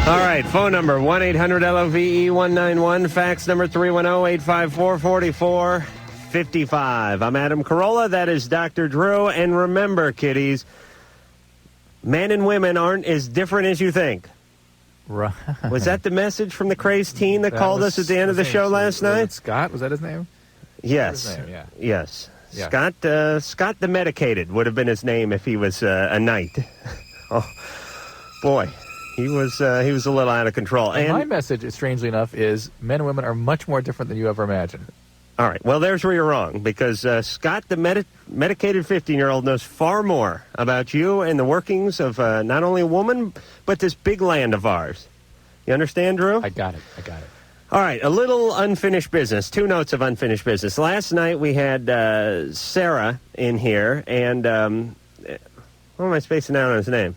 All right, phone number 1-800-LOVE-191, fax number 310-854-4455. I'm Adam Carolla, that is Dr. Drew, and remember, kiddies, men and women aren't as different as you think. Right. Was that the message from the crazed teen that called us at the end of the show last night? Scott, was that his name? Yes. His name? Yeah. Yes. Yeah. Scott the Medicated would have been his name if he was a knight. Oh, boy. He was a little out of control. And my message, strangely enough, is men and women are much more different than you ever imagined. All right. Well, there's where you're wrong, because Scott, the medicated 15-year-old, knows far more about you and the workings of not only a woman, but this big land of ours. You understand, Drew? I got it. All right. A little unfinished business. 2 notes of unfinished business. Last night we had Sarah in here, and what am I spacing out on his name?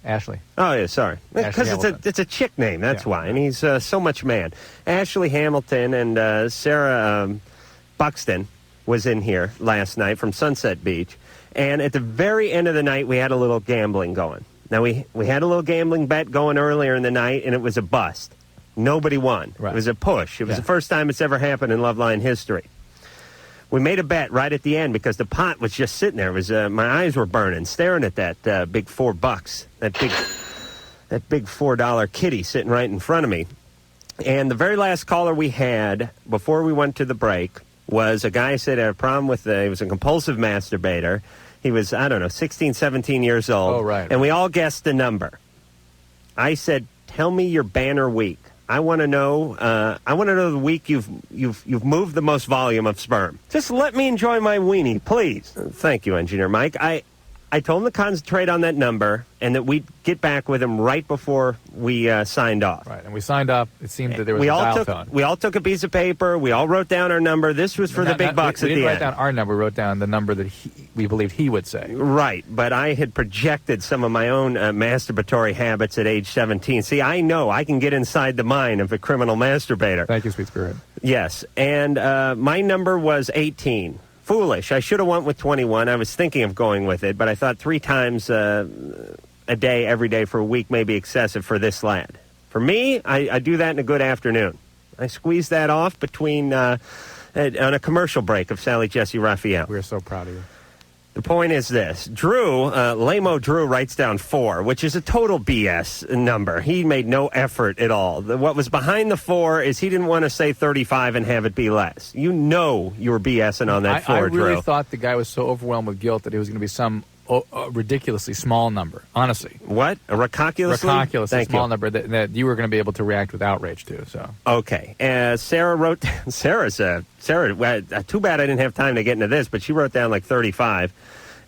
Ashley. Oh, yeah, sorry. Because it's a chick name, that's why. And he's so much man. Ashley Hamilton and Sarah Buxton was in here last night from Sunset Beach. And at the very end of the night, we had a little gambling going. Now, we had a little gambling bet going earlier in the night, and it was a bust. Nobody won. Right. It was a push. It was the first time it's ever happened in Loveline history. We made a bet right at the end because the pot was just sitting there. It was my eyes were burning, staring at that big $4, that big $4 kitty sitting right in front of me. And the very last caller we had before we went to the break was a guy who said he had a problem with he was a compulsive masturbator. He was, 16, 17 years old. Oh, right. And we all guessed the number. I said, tell me your banner week. I want to know the week you've moved the most volume of sperm. Just let me enjoy my weenie, please. Thank you, Engineer Mike. I told him to concentrate on that number and that we'd get back with him right before we signed off. Right, and we signed up. It seemed that there was a dial tone. We all took a piece of paper. We all wrote down our number. This was for the big bucks at the end. We didn't write down our number. We wrote down the number that we believed he would say. Right, but I had projected some of my own masturbatory habits at age 17. See, I know I can get inside the mind of a criminal masturbator. Thank you, sweet spirit. Yes, and my number was 18. Foolish. I should have went with 21. I was thinking of going with it, but I thought 3 times a day, every day for a week may be excessive for this lad. For me, I do that in a good afternoon. I squeeze that off between on a commercial break of Sally Jesse Raphael. We're so proud of you. The point is this. Drew, Lame-o Drew writes down 4, which is a total BS number. He made no effort at all. What was behind the 4 is he didn't want to say 35 and have it be less. You know you were BSing on that 4, Drew. I really thought the guy was so overwhelmed with guilt that it was going to be some ridiculously small number, honestly. What? A ridiculously small number that you were going to be able to react with outrage to. So okay. Sarah wrote... Sarah, too bad I didn't have time to get into this, but she wrote down like 35.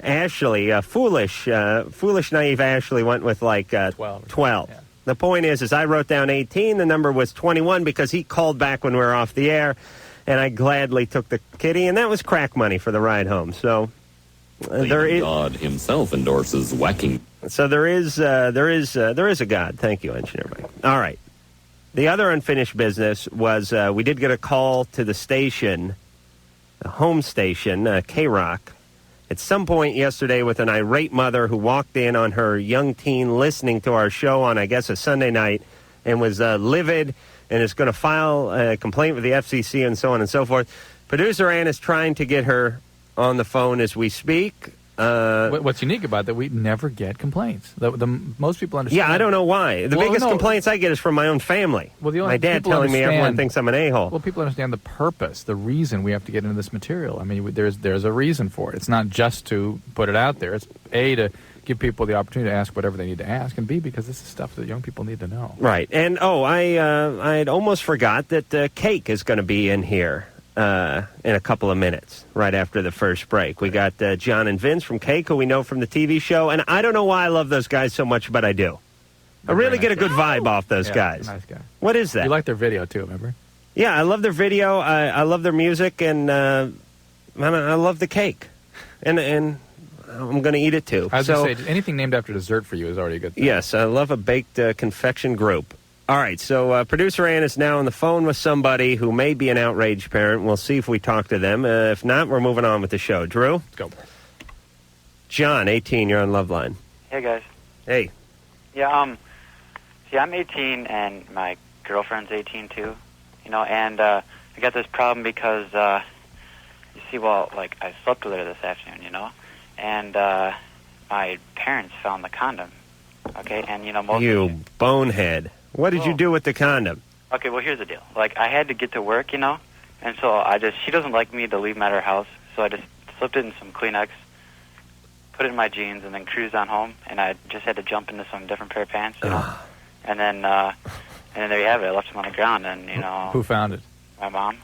Ashley, foolish, naive Ashley went with like 12. Yeah. The point is I wrote down 18. The number was 21 because he called back when we were off the air, and I gladly took the kitty, and that was crack money for the ride home. So God himself endorses whacking. So there is a God. Thank you, Engineer Mike. All right. The other unfinished business was we did get a call to the station, the home station, K-Rock, at some point yesterday with an irate mother who walked in on her young teen listening to our show on, I guess, a Sunday night and was livid and is going to file a complaint with the FCC and so on and so forth. Producer Ann is trying to get her on the phone as we speak. What's unique about that, we never get complaints. Most people understand. Yeah, I don't know why. The biggest complaints I get is from my own family. My dad telling me everyone thinks I'm an a-hole. Well, people understand the purpose, the reason we have to get into this material. I mean, there's a reason for it. It's not just to put it out there. It's A, to give people the opportunity to ask whatever they need to ask, and B, because this is stuff that young people need to know. Right. And, I almost forgot that Cake is going to be in here in a couple of minutes, right after the first break. We got John and Vince from Cake, who we know from the TV show, and I don't know why I love those guys so much, but I do. I really get a good vibe off those guys. Nice guy. What is that? You like their video, too, remember? Yeah, I love their video. I love their music, and I love the cake. And I'm going to eat it, too. I was going to say, anything named after dessert for you is already a good thing. Yes, I love a baked confection group. All right, so producer Ann is now on the phone with somebody who may be an outraged parent. We'll see if we talk to them. If not, we're moving on with the show. Drew? Let's go. John, 18, you're on Loveline. Hey, guys. Hey. Yeah, See, I'm 18 and my girlfriend's 18 too, you know, and I got this problem because, you see, well, like, I slept with her this afternoon, you know, and my parents found the condom, okay, and, you know, You bonehead. What did you do with the condom? Okay, well, here's the deal. Like, I had to get to work, you know, and so she doesn't like me to leave them at her house, so I just slipped it in some Kleenex, put it in my jeans, and then cruised on home, and I just had to jump into some different pair of pants, you know, and then there you have it. I left them on the ground, and, you know. Who found it? My mom.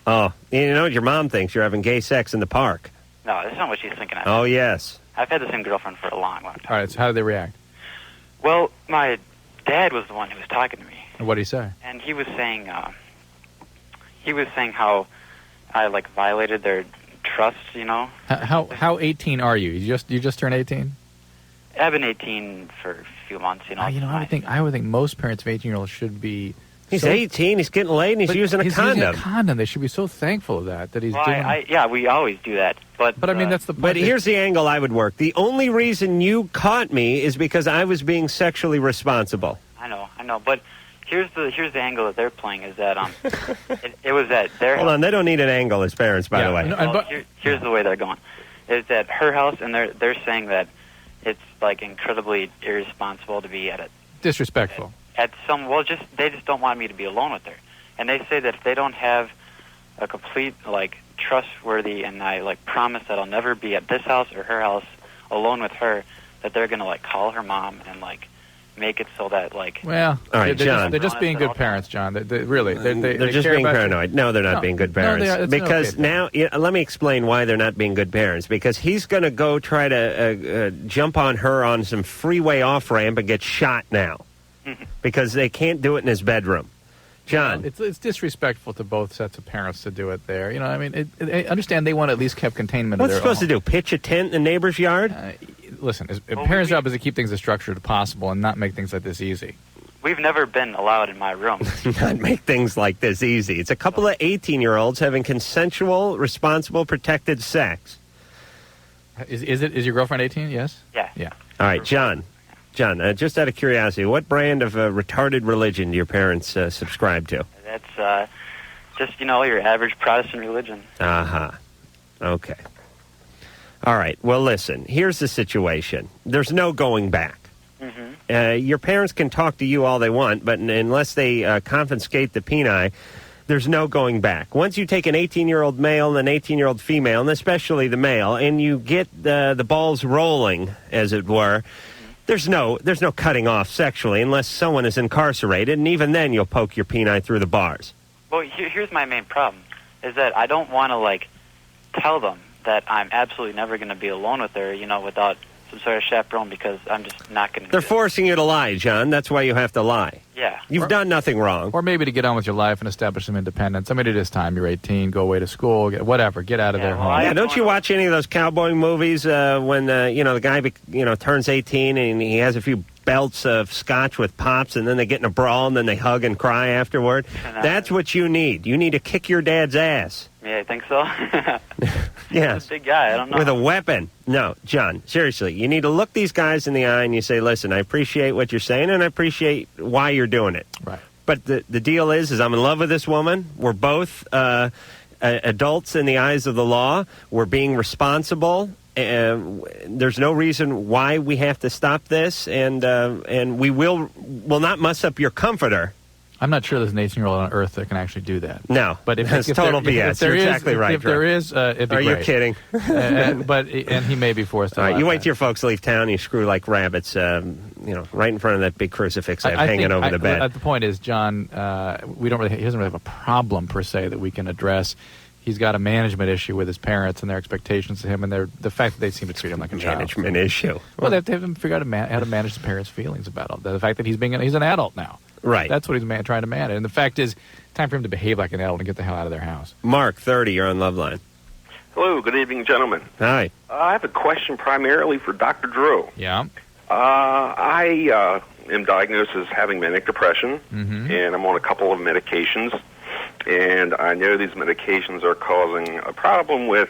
Oh, you know what your mom thinks? You're having gay sex in the park. No, that's not what she's thinking of. Oh, yes. I've had the same girlfriend for a long, long time. All right, so how did they react? Well, my dad was the one who was talking to me. And what did he say? And he was saying how I, like, violated their trust, you know. How 18 are you? You just turned 18? I've been 18 for a few months, you know. I would think most parents of 18-year-olds should be. He's 18. He's getting laid, and he's using a condom. Using a condom. They should be so thankful of that he's doing. Yeah, we always do that. But I mean, that's the point. But here's the angle I would work. The only reason you caught me is because I was being sexually responsible. I know. But here's the angle that they're playing is that it was at their house. Hold on, they don't need an angle as parents, by the way. Here's the way they're going. It's at her house, and they're saying that it's, like, incredibly irresponsible to be at it. Disrespectful. They just don't want me to be alone with her. And they say that if they don't have a complete, like, trustworthy, and I, like, promise that I'll never be at this house or her house alone with her, that they're going to, like, call her mom and, like, make it so that, like... Well, all right, John. They're just being good parents, John. They're just being paranoid. No, they're not being good parents. No, because now, let me explain why they're not being good parents. Because he's going to go try to jump on her on some freeway off-ramp and get shot now. Because they can't do it in his bedroom. John. It's disrespectful to both sets of parents to do it there. You know, I mean, I understand they want to at least keep containment of their own. What's supposed to do, pitch a tent in the neighbor's yard? Listen, a parent's job is to keep things as structured as possible and not make things like this easy. We've never been allowed in my room. Not make things like this easy. It's a couple of 18-year-olds having consensual, responsible, protected sex. Is your girlfriend 18? Yes? Yeah. All right, John, just out of curiosity, what brand of retarded religion do your parents subscribe to? That's just, your average Protestant religion. Uh-huh. Okay. All right. Well, listen, here's the situation. There's no going back. Mm-hmm. Your parents can talk to you all they want, but unless they confiscate the penile, there's no going back. Once you take an 18-year-old male and an 18-year-old female, and especially the male, and you get the balls rolling, as it were, there's no cutting off sexually unless someone is incarcerated, and even then you'll poke your penile through the bars. Well, here's my main problem, is that I don't want to, tell them that I'm absolutely never going to be alone with her, without some sort of chaperone, because I'm just not going to. They're forcing you to lie, John. That's why you have to lie. Yeah. You've done nothing wrong. Or maybe to get on with your life and establish some independence. I mean, it is time. You're 18. Go away to school. Whatever. Get out of their home. Yeah, don't you watch any of those cowboy movies when, the guy, turns 18 and he has a few belts of scotch with pops, and then they get in a brawl, and then they hug and cry afterward? That's what you need. You need to kick your dad's ass. Yeah, I think so. Yeah. He's a big guy. I don't know. With a weapon. No, John, seriously, you need to look these guys in the eye and you say, listen, I appreciate what you're saying, and I appreciate why you're doing it. Right. But the deal is I'm in love with this woman. We're both adults in the eyes of the law. We're being responsible. There's no reason why we have to stop this, and we will not muss up your comforter. I'm not sure there's an 18-year-old on Earth that can actually do that. No, but if that's total BS. You're exactly right. If there is, it'd be Are great. you kidding? And he may be forced to. All right, you wait till your folks leave town. You screw like rabbits. Right in front of that big crucifix I have hanging over the bed. The point is, John, he doesn't really have a problem per se that we can address. He's got a management issue with his parents and their expectations of him, and the fact that they seem to treat him like a child. Management issue. Well, they have to figure out how to manage the parents' feelings about him. The fact that he's an adult now. Right. That's what he's trying to manage. And the fact is, time for him to behave like an adult and get the hell out of their house. Mark, 30, you're on Loveline. Hello, good evening, gentlemen. Hi. I have a question primarily for Dr. Drew. Yeah. I am diagnosed as having manic depression, and I'm on a couple of medications. And I know these medications are causing a problem with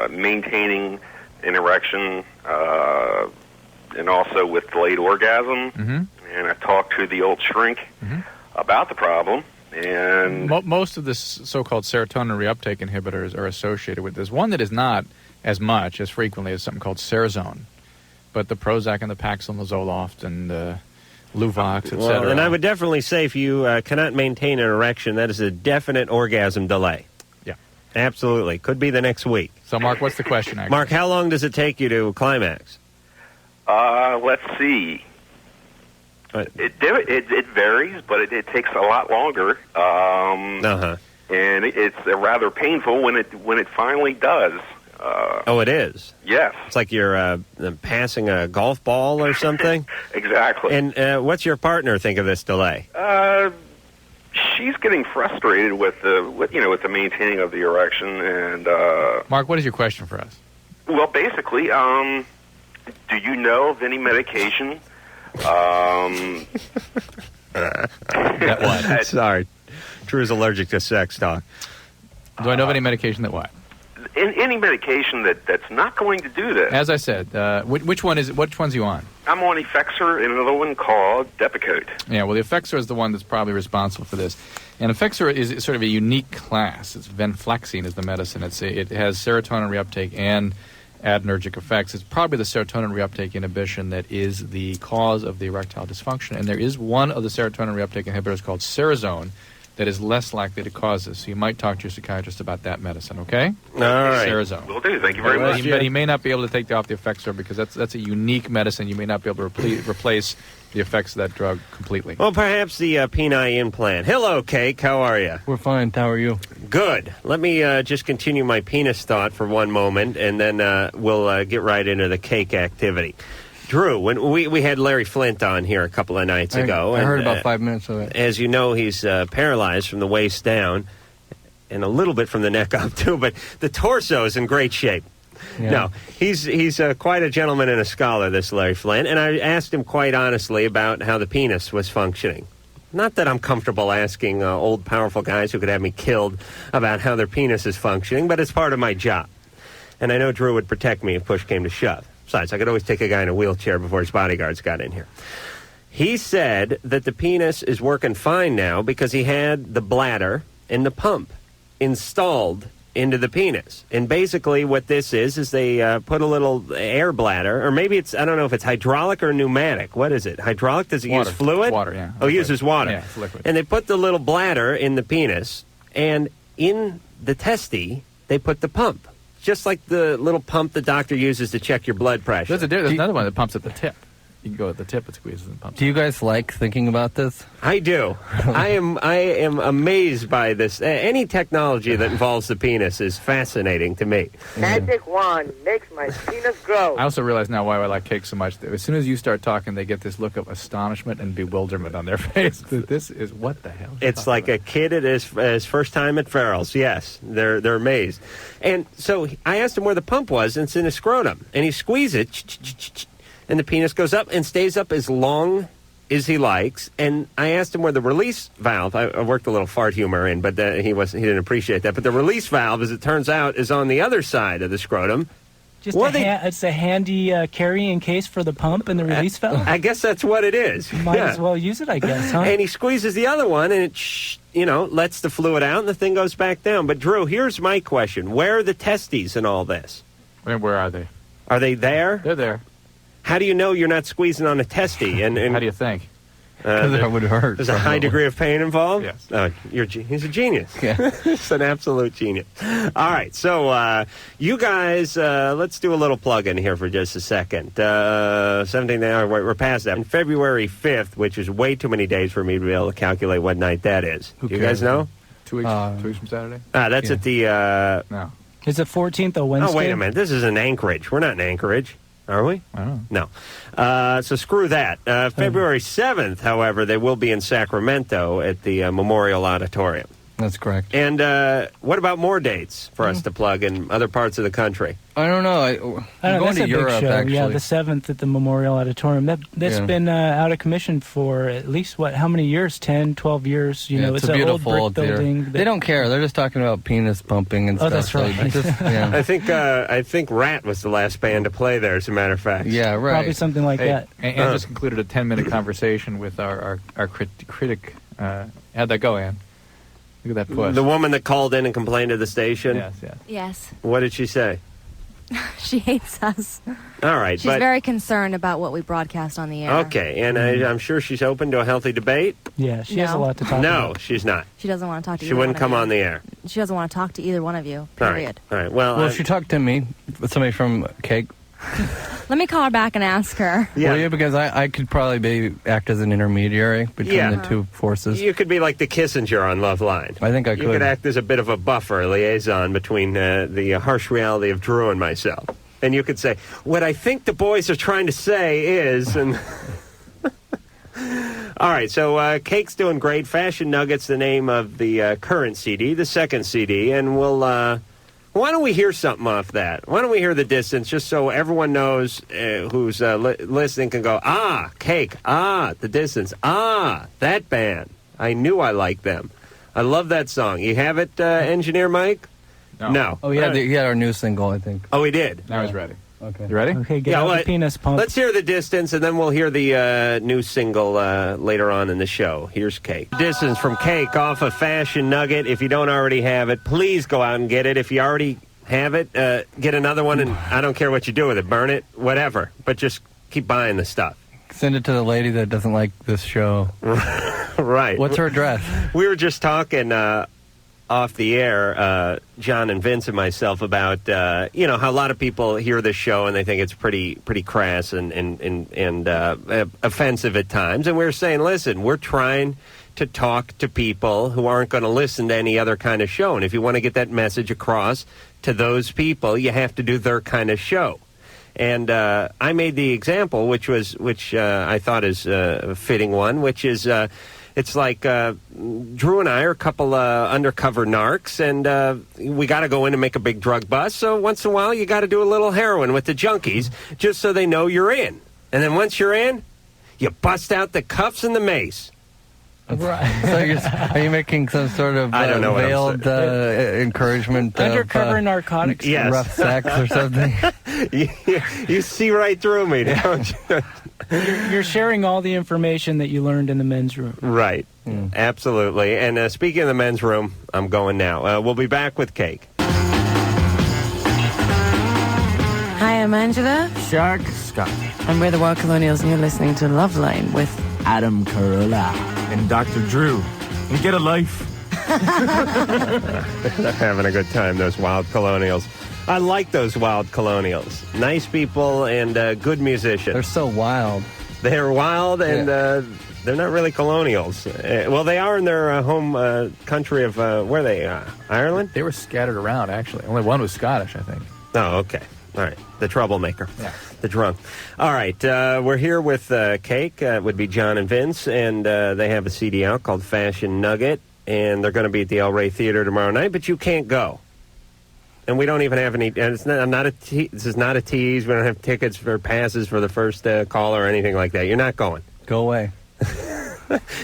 maintaining an erection and also with delayed orgasm. and I talked to the old shrink about the problem. And most of the so-called serotonin reuptake inhibitors are associated with this. One that is not as much, as frequently, as something called Serazone. But the Prozac and the Paxil and the Zoloft and Luvox, etc. Well, and I would definitely say if you cannot maintain an erection, that is a definite orgasm delay. Yeah. Absolutely. Could be the next week. So, Mark, what's the question, actually? Mark, how long does it take you to climax? Let's see. It varies, but it takes a lot longer. And it's rather painful when it finally does. Oh, it is? Yes. It's like you're passing a golf ball or something? Exactly. And what's your partner think of this delay? She's getting frustrated with the maintaining of the erection. And Mark, what is your question for us? Well, basically, do you know of any medication? What? Sorry. Drew's allergic to sex talk. Do I know of any medication that what? Any medication that's not going to do this. As I said, which one is it? Which one's you on? I'm on Effexor and another one called Depakote. Yeah, well, the Effexor is the one that's probably responsible for this. And Effexor is sort of a unique class. It's venlafaxine is the medicine. It has serotonin reuptake and adrenergic effects. It's probably the serotonin reuptake inhibition that is the cause of the erectile dysfunction. And there is one of the serotonin reuptake inhibitors called Serazone that is less likely to cause this. So you might talk to your psychiatrist about that medicine, okay? All right. Serazone. Will do. Thank you very much. But he may not be able to take off the Effexor because that's a unique medicine. You may not be able to replace the effects of that drug completely. Well, perhaps the penile implant. Hello, Cake. How are you? We're fine. How are you? Good. Let me just continue my penis thought for one moment, and then we'll get right into the cake activity. Drew, when we had Larry Flint on here a couple of nights ago. I heard about 5 minutes of it. As you know, he's paralyzed from the waist down and a little bit from the neck up, too, but the torso is in great shape. Yeah. No, he's quite a gentleman and a scholar, this Larry Flint, and I asked him quite honestly about how the penis was functioning. Not that I'm comfortable asking old, powerful guys who could have me killed about how their penis is functioning, but it's part of my job. And I know Drew would protect me if push came to shove. Besides, I could always take a guy in a wheelchair before his bodyguards got in here. He said that the penis is working fine now because he had the bladder and the pump installed into the penis. And basically what this is they put a little air bladder, or maybe it's, I don't know if it's hydraulic or pneumatic. What is it? Hydraulic? Does it use fluid? Water, yeah. Oh, it uses water. Yeah, it's liquid. And they put the little bladder in the penis, and in the testy, they put the pump. Just like the little pump the doctor uses to check your blood pressure. There's another one that pumps at the tip. You can go at the tip, it squeezes and pumps. Do you guys like thinking about this? I do. I am amazed by this. Any technology that involves the penis is fascinating to me. Magic wand makes my penis grow. I also realize now why I like cake so much. As soon as you start talking, they get this look of astonishment and bewilderment on their face. This is what the hell? It's like a kid at his first time at Farrell's. Yes, they're amazed. And so I asked him where the pump was, and it's in his scrotum. And he squeezes it, and the penis goes up and stays up as long as he likes. And I asked him where the release valve, I worked a little fart humor in, but he didn't appreciate that. But the release valve, as it turns out, is on the other side of the scrotum. It's a handy carrying case for the pump and the release valve? I guess that's what it is. Might as well use it, I guess, huh? And he squeezes the other one, and it, lets the fluid out, and the thing goes back down. But, Drew, here's my question. Where are the testes in all this? Where are they? Are they there? They're there. How do you know you're not squeezing on a testy? And how do you think? Because that would hurt. There's a high degree of pain involved? Yes. He's a genius. Yeah. He's an absolute genius. All right, so you guys, let's do a little plug-in here for just a second. 17th hour, we're past that. On February 5th, which is way too many days for me to be able to calculate what night that is. Who Do you guys know? 2 weeks from Saturday? That's at the... No. Is it 14th a Wednesday? Oh, wait a minute. This is in Anchorage. We're not in Anchorage. Are we? I don't know. No. So screw that. February 7th, however, they will be in Sacramento at the Memorial Auditorium. That's correct. And what about more dates for us to plug in other parts of the country? I don't know. I'm going that's to a Europe, big show. actually. Yeah, the 7th at the Memorial Auditorium. That's been out of commission for at least, how many years? 10, 12 years? It's a beautiful old brick building. They don't care. They're just talking about penis pumping and stuff. Oh, that's right. So I think Rat was the last band to play there, as a matter of fact. Yeah, right. Probably something like that. And just concluded a 10-minute conversation with our critic. How'd that go, Ann? Look at that push. The woman that called in and complained to the station? Yes. Yes. What did she say? She hates us. All right. She's very concerned about what we broadcast on the air. Okay, and I'm sure she's open to a healthy debate? Yeah, she has a lot to talk about. No, she's not. She doesn't want to talk to She wouldn't come on the air. She doesn't want to talk to either one of you, period. All right. Well, she talked to me, somebody from Cake. Let me call her back and ask her. Yeah, because I could probably act as an intermediary between the two forces. You could be like the Kissinger on Loveline. I think I could. You could act as a bit of a buffer, a liaison between the harsh reality of Drew and myself. And you could say, what I think the boys are trying to say is... and. All right, so Cake's doing great. Fashion Nuggets, the name of the current CD, the second CD, and we'll... why don't we hear something off that? Why don't we hear The Distance, just so everyone knows who's listening can go, Cake, The Distance, that band. I knew I liked them. I love that song. You have it, Engineer Mike? No. Oh, yeah, he had our new single, I think. Oh, he did? Now he's ready. Okay. You ready? Okay, get out the penis pump. Let's hear The Distance, and then we'll hear the new single later on in the show. Here's Cake. Distance from Cake off of Fashion Nugget. If you don't already have it, please go out and get it. If you already have it, get another one, and I don't care what you do with it. Burn it, whatever. But just keep buying the stuff. Send it to the lady that doesn't like this show. Right. What's her address? We were just talking... off the air, John and Vince and myself about how a lot of people hear this show and they think it's pretty crass and offensive at times. And we were saying, listen, we're trying to talk to people who aren't going to listen to any other kind of show. And if you want to get that message across to those people, you have to do their kind of show. And I made the example, which I thought is a fitting one, which is. It's like Drew and I are a couple undercover narcs, and we got to go in and make a big drug bust. So once in a while, you got to do a little heroin with the junkies, just so they know you're in. And then once you're in, you bust out the cuffs and the mace. Right. So are you making some sort of I don't know veiled encouragement undercover narcotics? Yes. Rough sex or something? you see right through me, don't you? You're sharing all the information that you learned in the men's room. Right. Absolutely. And speaking of the men's room, I'm going now. We'll be back with Cake. Hi, I'm Angela. Shark Scott. And we're the Wild Colonials, and you're listening to Loveline with Adam Carolla and Dr. Drew. And get a life. They're having a good time, those Wild Colonials. I like those Wild Colonials. Nice people and good musicians. They're so wild. They're wild and they're not really colonials. Well, they are in their home country of, where are they, Ireland? They were scattered around, actually. Only one was Scottish, I think. Oh, okay. All right. The troublemaker. Yeah. The drunk. All right. We're here with Cake. It would be John and Vince, and they have a CD out called Fashion Nugget, and they're going to be at the El Rey Theater tomorrow night, but you can't go. And we don't even have any. And this is not a tease. We don't have tickets for passes for the first call or anything like that. You're not going. Go away.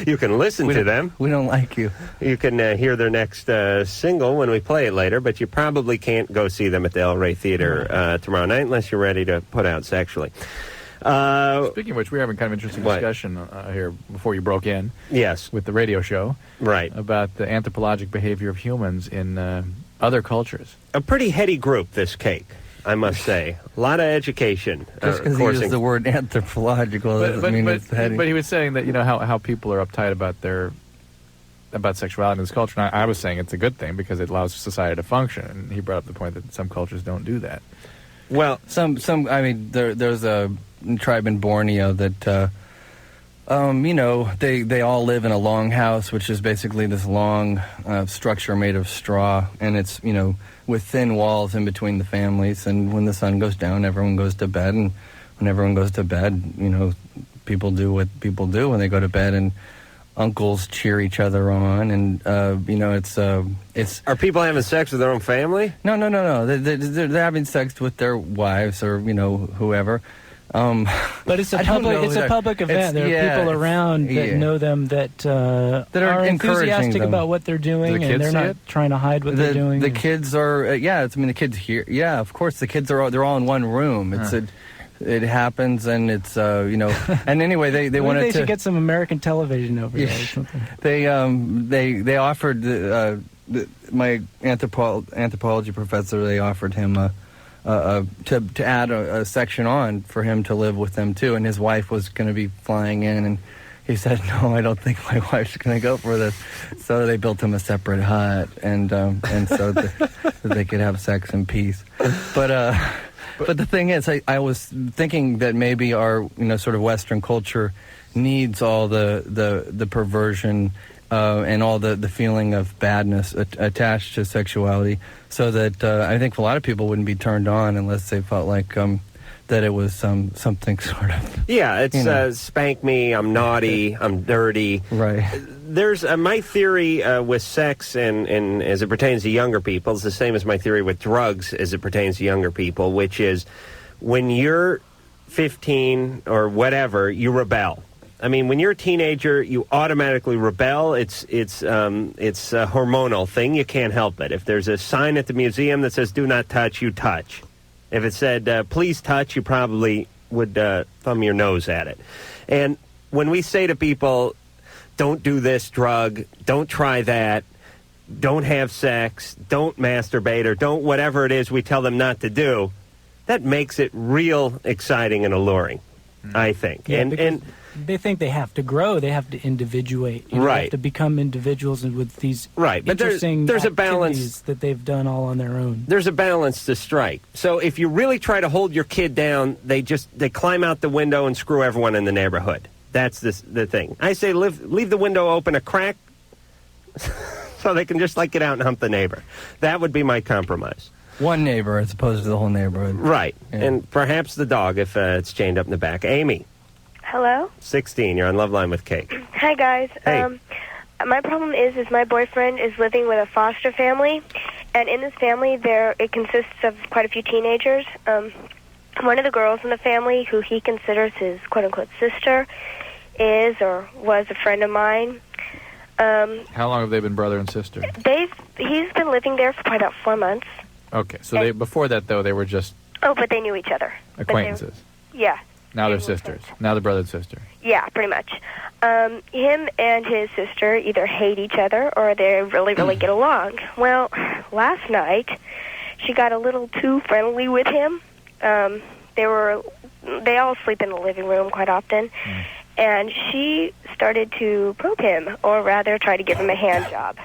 You can listen to them. We don't like you. You can hear their next single when we play it later, but you probably can't go see them at the El Rey Theater tomorrow night unless you're ready to put out sexually. Speaking of which, we're having kind of interesting discussion here before you broke in. Yes. With the radio show. Right. About the anthropologic behavior of humans in other cultures. A pretty heady group, this Cake, I must say. A lot of education. Just because he used the word anthropological doesn't mean it's heady. But he was saying that, how people are uptight about sexuality in this culture. And I was saying it's a good thing because it allows society to function. And he brought up the point that some cultures don't do that. Well, there's a tribe in Borneo that, they all live in a long house, which is basically this long structure made of straw, and it's, with thin walls in between the families. And when the sun goes down, everyone goes to bed, and when everyone goes to bed, people do what people do when they go to bed. And uncles cheer each other on, and it's. Are people having sex with their own family? No. They're having sex with their wives or whoever. But it's a public event. There are people around that know them that are enthusiastic about what they're doing, and they're not trying to hide what they're doing. The kids are, the kids here. Yeah, of course, the kids they're all in one room. It happens, and it's And anyway, they wanted they should get some American television over there or something. They offered my anthropology professor. They offered him to add a section on for him to live with them too, and his wife was going to be flying in, and he said, "No, I don't think my wife's going to go for this." So they built him a separate hut, and so that they could have sex in peace. But the thing is, I was thinking that maybe our sort of Western culture needs all the perversion and all the feeling of badness attached to sexuality, so that I think a lot of people wouldn't be turned on unless they felt like that it was something sort of... Yeah, it's spank me, I'm naughty, I'm dirty. Right. There's my theory with sex and as it pertains to younger people is the same as my theory with drugs as it pertains to younger people, which is when you're 15 or whatever, you rebel. I mean, when you're a teenager, you automatically rebel. It's a hormonal thing. You can't help it. If there's a sign at the museum that says "Do not touch," you touch. If it said "Please touch," you probably would thumb your nose at it. And when we say to people, "Don't do this drug," "Don't try that," "Don't have sex," "Don't masturbate," or "Don't whatever it is we tell them not to do," that makes it real exciting and alluring, I think. Yeah, and they think they have to grow, they have to individuate. They have to become individuals and with these interesting there's a balance that they've done all on their own. There's a balance to strike. So if you really try to hold your kid down, they climb out the window and screw everyone in the neighborhood. That's the thing. I say leave the window open a crack so they can just get out and hump the neighbor. That would be my compromise. One neighbor as opposed to the whole neighborhood. Right. Yeah. And perhaps the dog if it's chained up in the back. Amy. Hello? 16. You're on Loveline with Kate. Hi, guys. Hey. My problem is my boyfriend is living with a foster family, and in this family, it consists of quite a few teenagers. One of the girls in the family, who he considers his quote-unquote sister, is or was a friend of mine. How long have they been brother and sister? He's been living there for probably about 4 months. Okay, so before that, though, they were just... Oh, but they knew each other. Acquaintances. Yeah. Now they're sisters. Now they're brother and sister. Yeah, pretty much. Him and his sister either hate each other or they really, really get along. Well, last night, she got a little too friendly with him. They all sleep in the living room quite often. And she started to probe him, or rather try to give him a hand job.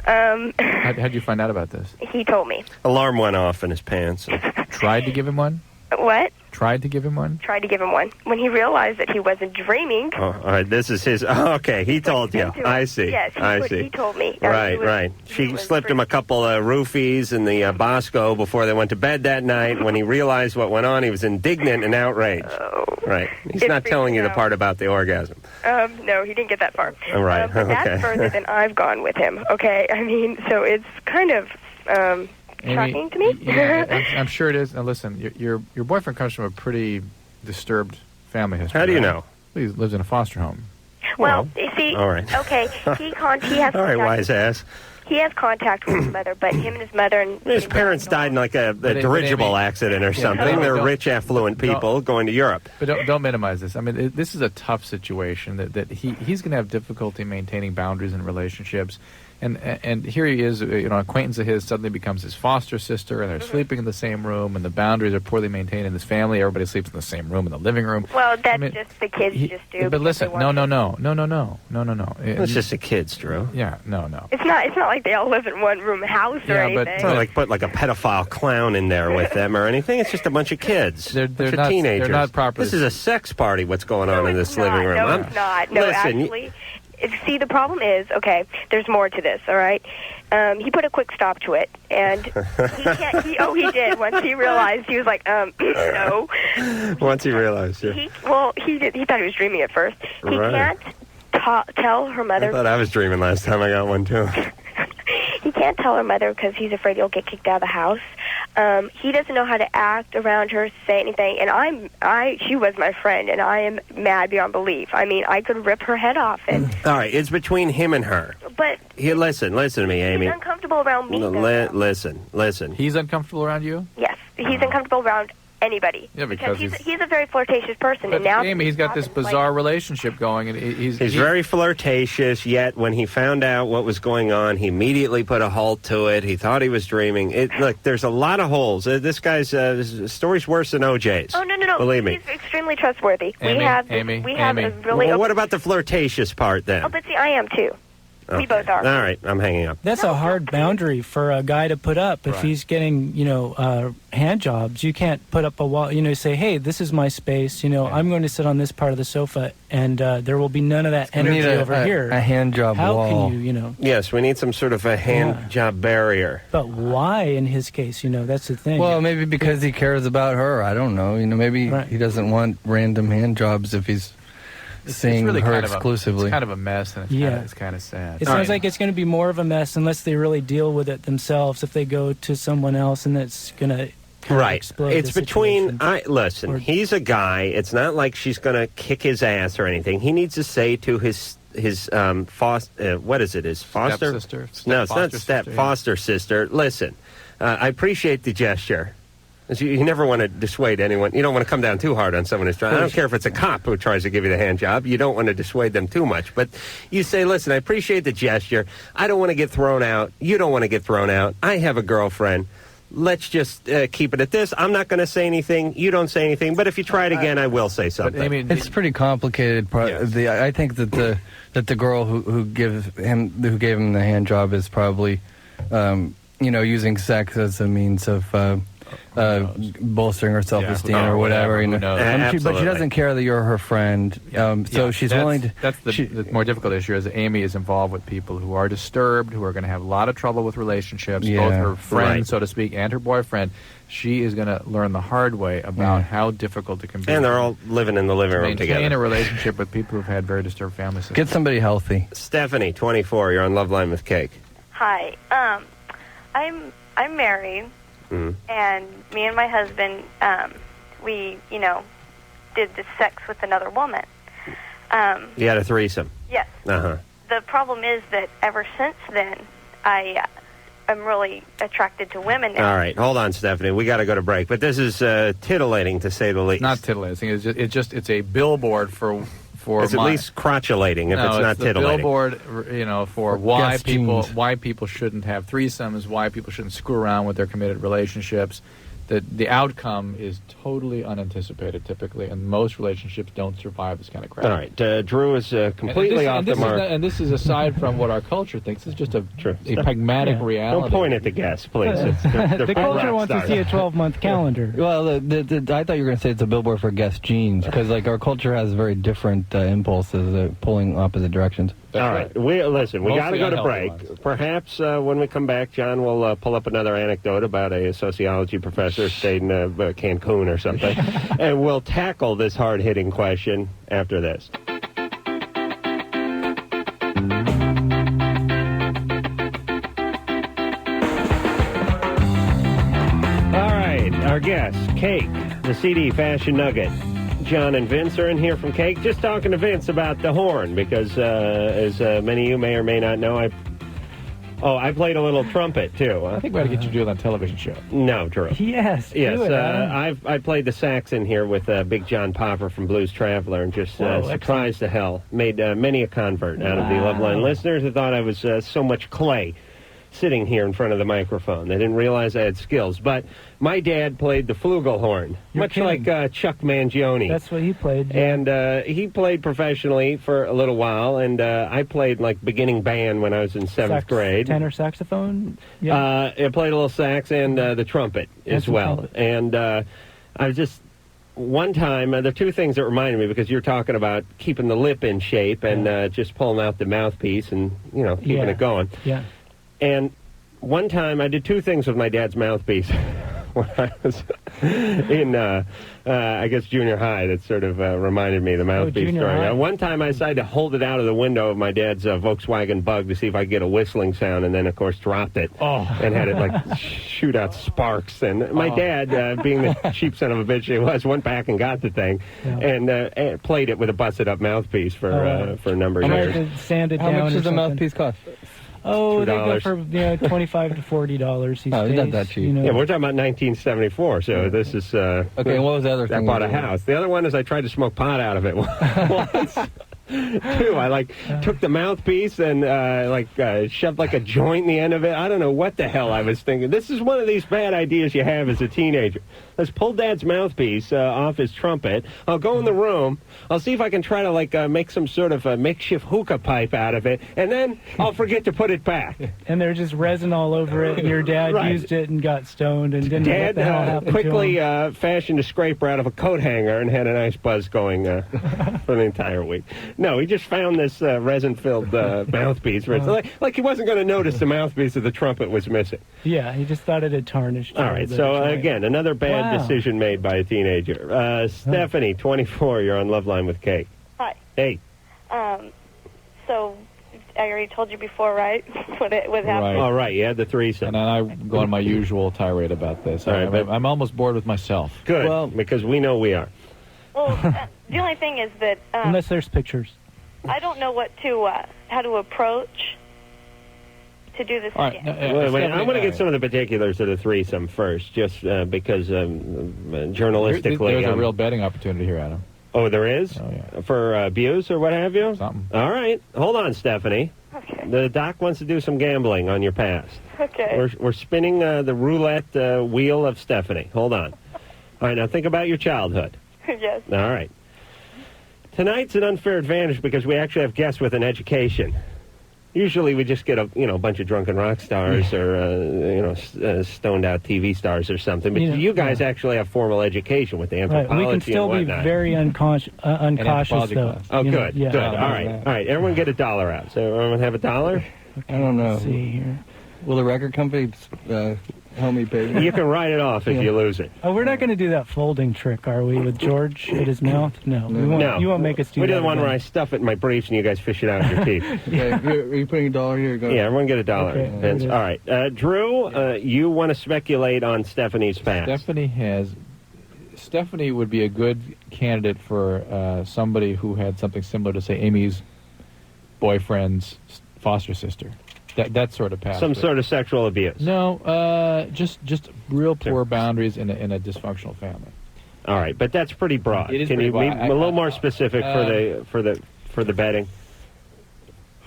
How'd you find out about this? He told me. Alarm went off in his pants. Tried to give him one? What? Tried to give him one? Tried to give him one. When he realized that he wasn't dreaming. Oh, all right, this is his... Oh, okay, he told you. I see. Yes, he told me. Right. She slipped him a couple of roofies in the Bosco before they went to bed that night. When he realized what went on, he was indignant and outraged. Oh. Right. He's not telling you the part about the orgasm. No, he didn't get that far. All right, but that's further than I've gone with him, okay? I mean, so it's kind of... shocking to me. Yeah, I'm sure it is. Now, listen, your boyfriend comes from a pretty disturbed family history. How do you know? He lives in a foster home. Well, you see, all right. Okay, he has all right, wise ass. He has contact with his mother, but him and his mother and his parents died in like a dirigible accident or something. They're rich, affluent people going to Europe. But don't minimize this. I mean, this is a tough situation that he's going to have difficulty maintaining boundaries in relationships. And here he is, an acquaintance of his suddenly becomes his foster sister, and they're sleeping in the same room, and the boundaries are poorly maintained in this family. Everybody sleeps in the same room in the living room. Well, that's just the kids just do. But listen, no. It's just the kids, Drew. Yeah, no. It's not like they all live in one room house or anything. It's not like put like a pedophile clown in there with them or anything. It's just a bunch of kids. They're not teenagers. They're not properly. This is a sex party. What's going on in this living room? No, it's not. No, listen, actually. See, the problem is, okay, there's more to this, all right? He put a quick stop to it, and he did. Once he realized, he was like, no. Once he realized, yeah. He thought he was dreaming at first. He can't tell her mother. I thought I was dreaming last time I got one, too. He can't tell her mother because he's afraid he'll get kicked out of the house. He doesn't know how to act around her, say anything. And she was my friend, and I am mad beyond belief. I mean, I could rip her head off. And all right, it's between him and her. But listen to me, Amy. He's uncomfortable around me. Listen. He's uncomfortable around you? Yes, he's uncomfortable around anybody. Yeah, because he's a very flirtatious person. But and now Amy, he's got this bizarre relationship going, and he's very flirtatious. Yet when he found out what was going on, he immediately put a halt to it. He thought he was dreaming. Look, there's a lot of holes. This guy's story's worse than OJ's. Oh no! Believe me, he's extremely trustworthy. Amy, we have a really. Well, what about the flirtatious part then? Oh, but see, I am too. Okay. We both are. All right, I'm hanging up. That's a hard boundary for a guy to put up. If he's getting, hand jobs, you can't put up a wall, say, hey, this is my space, I'm going to sit on this part of the sofa, and there will be none of that energy over here. A hand job wall. How can you, Yes, we need some sort of a hand job barrier. But why in his case, that's the thing. Well, maybe because he cares about her. I don't know. Maybe he doesn't want random hand jobs if he's seeing really her exclusively. It's kind of a mess, and it's kind of sad. It sounds like it's going to be more of a mess unless they really deal with it themselves. If they go to someone else, and it's going to explode. It's between. Listen. He's a guy. It's not like she's going to kick his ass or anything. He needs to say to his foster. What is it? His foster sister? No, it's not foster sister. Listen, I appreciate the gesture. You never want to dissuade anyone. You don't want to come down too hard on someone who's trying. I don't care if it's a cop who tries to give you the hand job. You don't want to dissuade them too much. But you say, listen, I appreciate the gesture. I don't want to get thrown out. You don't want to get thrown out. I have a girlfriend. Let's just keep it at this. I'm not going to say anything. You don't say anything. But if you try it again, I will say something. But, I mean, it's pretty complicated. Yes. I think that the girl who gave him the hand job is probably, using sex as a means of bolstering her self-esteem or whatever. But she doesn't care that you're her friend. So she's willing to. That's the more difficult issue. Is Amy is involved with people who are disturbed, who are going to have a lot of trouble with relationships, both her friend, so to speak, and her boyfriend. She is going to learn the hard way about how difficult it can be. And they're all living in the living room together. Maintain a relationship with people who've had very disturbed family systems. Get somebody healthy. Stephanie, 24. You're on Loveline with Cake. Hi. I'm married. Mm-hmm. And me and my husband, we, did the sex with another woman. You had a threesome? Yes. Uh-huh. The problem is that ever since then, I'm really attracted to women now. All right. Hold on, Stephanie. We got to go to break. But this is tittillating, to say the least. Not titillating. It's a billboard for it's at least crotulating if it's not titillating. Billboard, for why people shouldn't have threesomes, why people shouldn't screw around with their committed relationships. The outcome is totally unanticipated typically, and most relationships don't survive this kind of crap. All right, Drew is completely off the mark. And this is aside from what our culture thinks. It's just a pragmatic reality. Don't point at the guests, please. The culture wants to see a 12-month calendar. Well, I thought you were going to say it's a billboard for Guess jeans, because our culture has very different impulses pulling opposite directions. All right. We got to go to break. Perhaps when we come back, John will pull up another anecdote about a sociology professor stayed in Cancun or something, and we'll tackle this hard-hitting question after this. All right, our guest, Cake, the CD Fashion Nugget. John and Vince are in here from Cake, just talking to Vince about the horn, because as many of you may or may not know, I played a little trumpet too. I think we ought to get you to do it on a television show. No, Drew. Yes. I played the sax in here with Big John Popper from Blues Traveler, and just surprised the hell. Made many a convert out of the Loveline listeners who thought I was so much clay sitting here in front of the microphone. They didn't realize I had skills. But my dad played the flugelhorn, much like Chuck Mangione. That's what he played. And he played professionally for a little while, and I played like beginning band when I was in 7th grade. Tenor saxophone? Yeah. I played a little sax and the trumpet as well. And I was just... One time, there are two things that reminded me, because you're talking about keeping the lip in shape and just pulling out the mouthpiece and, keeping it going. Yeah. And one time I did two things with my dad's mouthpiece. when I was in, I guess, junior high. That sort of reminded me of the mouthpiece junior story. high. One time I decided to hold it out of the window of my dad's Volkswagen Bug to see if I could get a whistling sound, and then, of course, dropped it and had it, like, shoot out sparks. And my dad, being the cheap son of a bitch he was, went back and got the thing and played it with a busted-up mouthpiece for a number of years. How much does the mouthpiece cost? Oh, they go $2. for $25 to $40 these Oh, days. it's not that cheap. You know. Yeah, we're talking about 1974, so this is... Okay, and what was the other thing? I bought a house. The other one is I tried to smoke pot out of it once. Two, I took the mouthpiece and shoved like a joint in the end of it. I don't know what the hell I was thinking. This is one of these bad ideas you have as a teenager. Let's pull Dad's mouthpiece off his trumpet. I'll go in the room. I'll see if I can try to make some sort of a makeshift hookah pipe out of it, and then I'll forget to put it back. And there's just resin all over it, and your dad used it and got stoned and didn't know what the hell happened quickly to him. fashioned a scraper out of a coat hanger and had a nice buzz going for the entire week. No, he just found this resin-filled mouthpiece. Where it's like he wasn't going to notice the mouthpiece of the trumpet was missing. Yeah, he just thought it had tarnished. All right, so again, another bad decision made by a teenager. Stephanie, 24, you're on Loveline with Kate. Hi. Hey. So I already told you before, right? what happened. Right. All right, you had the threesome. And I go on my usual tirade about this. All right, I'm almost bored with myself. Good, because we know we are. Well, the only thing is that unless there's pictures, I don't know how to approach to do this again. Wait, I want to get some of the particulars of the threesome first, just because journalistically... There's a real betting opportunity here, Adam. Oh, there is? Oh, yeah. For abuse or what have you? Something. All right. Hold on, Stephanie. Okay. The doc wants to do some gambling on your past. Okay. We're spinning the roulette wheel of Stephanie. Hold on. All right, now think about your childhood. Yes. All right. Tonight's an unfair advantage because we actually have guests with an education. Usually we just get a bunch of drunken rock stars or stoned out TV stars or something. But you guys actually have formal education with the anthropology we can still and be whatnot. very uncautious though. Oh, good, Yeah. good. All right. Everyone get $1 out. So everyone have $1? I don't know. Let's see here. Will the record company help me pay? You can write it off if you lose it. Oh, we're not going to do that folding trick, are we, with George at his mouth? No. You won't make us do that. We do the one again. where I stuff it in my briefs and you guys fish it out of your teeth. Okay, are you putting $1 here? Go. Yeah, everyone get $1. Okay, Vince. All right. Drew, you want to speculate on Stephanie's past. Stephanie would be a good candidate for somebody who had something similar to, say, Amy's boyfriend's foster sister. That sort of past. Some sort of sexual abuse. No, just real poor boundaries in a dysfunctional family. All right, but that's pretty broad. It is Can pretty you be broad. a little more specific for the betting?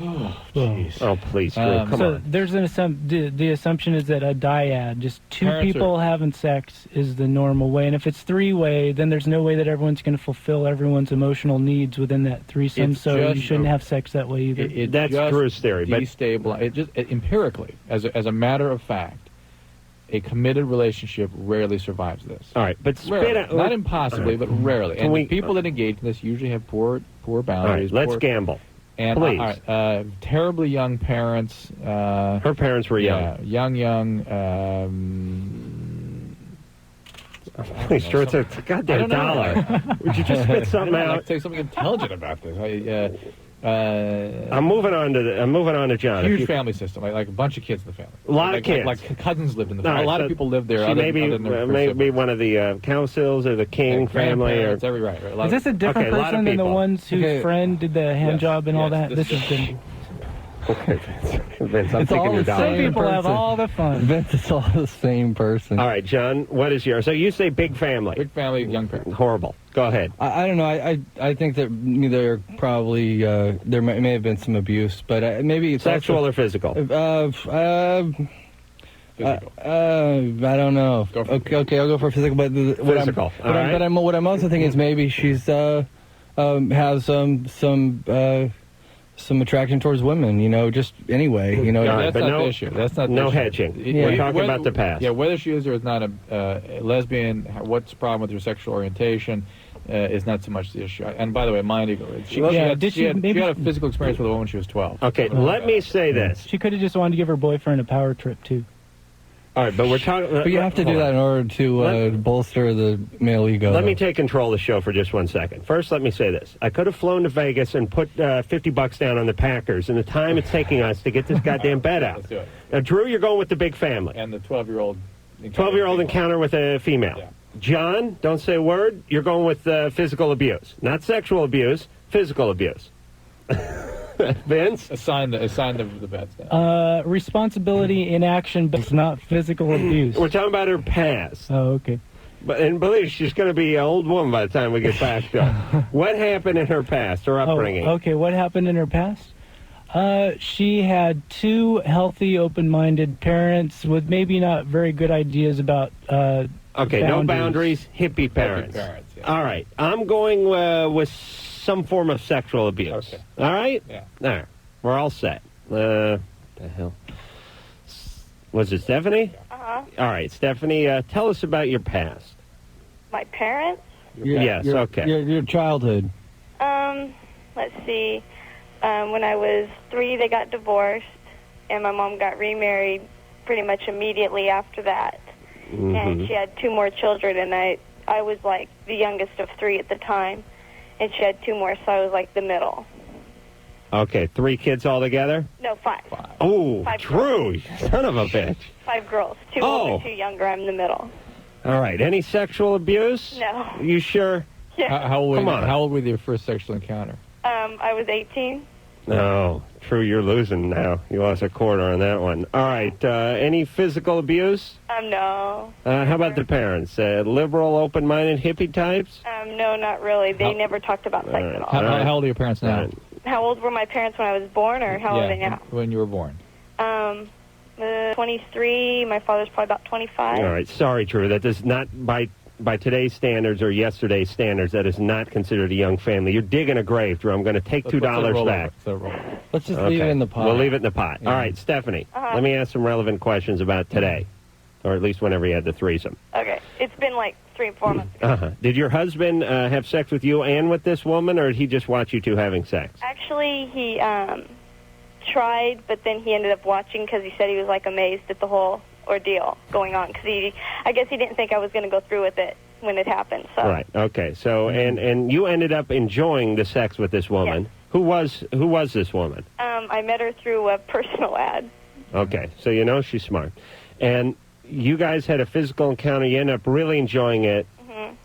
Oh, jeez. Oh, please, Drew, come so on. there's the assumption is that a dyad, just two Parents people having sex, is the normal way. And if it's three-way, then there's no way that everyone's going to fulfill everyone's emotional needs within that threesome. It's so you just- shouldn't have sex that way either. That's Drew's theory, but empirically, as a matter of fact, a committed relationship rarely survives this. All right, but spit out, not impossibly, but rarely. And the people that engage in this usually have poor boundaries. All right, let's gamble. And please. Terribly young parents. Her parents were young. Young. Please, Drew, it's a goddamn $1. Would you just spit something I'd out? like to say something intelligent about this. I'm moving on to John. Huge family system, like a bunch of kids in the family. A lot of kids. Like cousins lived in the All family. right, A lot of people lived there. She may other be one of the Councils or the King family. Or every right. Is this a different person than the ones whose friend did the hand job and all that? This has been... Okay, Vince, I'm taking your $1. Some people have all the fun. Vince, it's all the same person. All right, John, what is yours? So you say big family. Big family, young parents. Horrible. Go ahead. I don't know. I think that there probably there may have been some abuse, but maybe it's sexual also, or physical. Physical. I don't know. Okay, I'll go for physical. But Physical. What I'm also thinking is maybe she's has some attraction towards women. Just anyway. That's not the issue. That's not no the issue. hedging. We're talking about the past. Yeah, whether she is or is not a lesbian, what's the problem with her sexual orientation is not so much the issue. And by the way, mind you, she had a physical experience with a woman when she was 12. Okay, let me say this. She could have just wanted to give her boyfriend a power trip, too. All right, but we're talking... But you have to do that in order to bolster the male ego. Let me take control of the show for just 1 second. First, let me say this. I could have flown to Vegas and put $50 down on the Packers and the time it's taking us to get this goddamn bet out. Let's do it. Now, Drew, you're going with the big family. And the 12-year-old... 12-year-old encounter with a female. Yeah. John, don't say a word. You're going with physical abuse. Not sexual abuse, physical abuse. Vince? Assign the bets now. Responsibility in action, but it's not physical abuse. We're talking about her past. Oh, okay. And believe she's going to be an old woman by the time we get back to her. What happened in her past, her upbringing? Okay, what happened in her past? She had 2 healthy, open-minded parents with maybe not very good ideas about okay, boundaries. No boundaries, hippie parents. Yeah. All right, I'm going with some form of sexual abuse. Okay. All right? Yeah. All right, we're all set. The hell? Was it Stephanie? Uh-huh. All right, Stephanie, tell us about your past. My parents? Yes, okay. Your childhood. Let's see. When I was 3, they got divorced, and my mom got remarried pretty much immediately after that. Mm-hmm. And she had 2 more children, and I was like the youngest of 3 at the time, and she had 2 more, so I was like the middle. Okay, 3 kids altogether? No, 5. Oh, 5 Drew, you son of a bitch. 5 girls. 2 older, 2 younger. I'm the middle. All right, any sexual abuse? No. You sure? Yeah. How old were your first sexual encounter? I was 18. No, True, you're losing now. You lost a quarter on that one. All right, any physical abuse? No. How about the parents? Liberal, open-minded, hippie types? No, not really. They never talked about sex at all. How old are your parents now? How old were my parents when I was born, or how old are they now? When you were born. 23. My father's probably about 25. All right, sorry, True. That does not, by today's standards or yesterday's standards, that is not considered a young family. You're digging a grave, Drew. I'm going to take $2 back. Let's just leave it in the pot. We'll leave it in the pot. Yeah. All right, Stephanie, let me ask some relevant questions about today, or at least whenever you had the threesome. Okay. It's been like 3 or 4 months ago. Did your husband have sex with you and with this woman, or did he just watch you two having sex? Actually, he tried, but then he ended up watching because he said he was like amazed at the whole ordeal going on, because I guess he didn't think I was going to go through with it when it happened. So. Right. Okay. So and you ended up enjoying the sex with this woman. Yes. Who was this woman? I met her through a personal ad. Okay. So you know she's smart, and you guys had a physical encounter. You end up really enjoying it,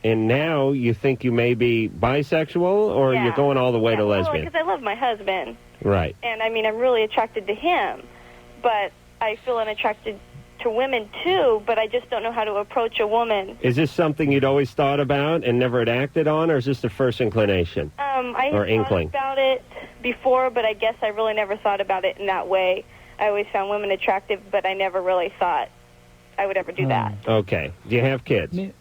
and now you think you may be bisexual, or you're going all the way to lesbian. Because I love my husband. Right. And I mean, I'm really attracted to him, but I feel I'm attracted to women too, but I just don't know how to approach a woman. Is this something you'd always thought about and never had acted on, or is this the first inclination? I or had inkling? thought about it before, but I guess I really never thought about it in that way. I always found women attractive, but I never really thought I would ever do that. Okay. Do you have kids? 2.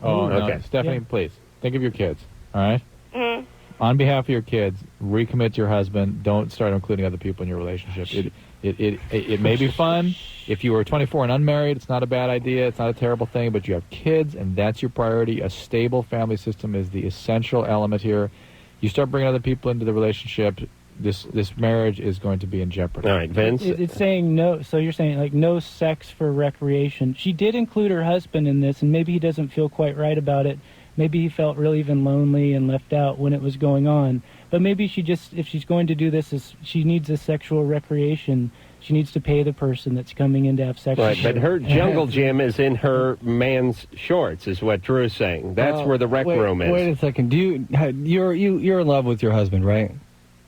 Oh, okay. No. Stephanie, please, think of your kids, all right? Mm-hmm. On behalf of your kids, recommit to your husband. Don't start including other people in your relationship. It may be fun. If you were 24 and unmarried, it's not a bad idea. It's not a terrible thing, but you have kids, and that's your priority. A stable family system is the essential element here. You start bringing other people into the relationship, this marriage is going to be in jeopardy. All right, Vince? It's saying no, so you're saying like no sex for recreation. She did include her husband in this, and maybe he doesn't feel quite right about it. Maybe he felt really even lonely and left out when it was going on. But maybe she just, if she's going to do this, she needs a sexual recreation. She needs to pay the person that's coming in to have sex. Right, with but her jungle gym is in her man's shorts, is what Drew's saying. That's where the rec room is. Wait a second. You're in love with your husband, right?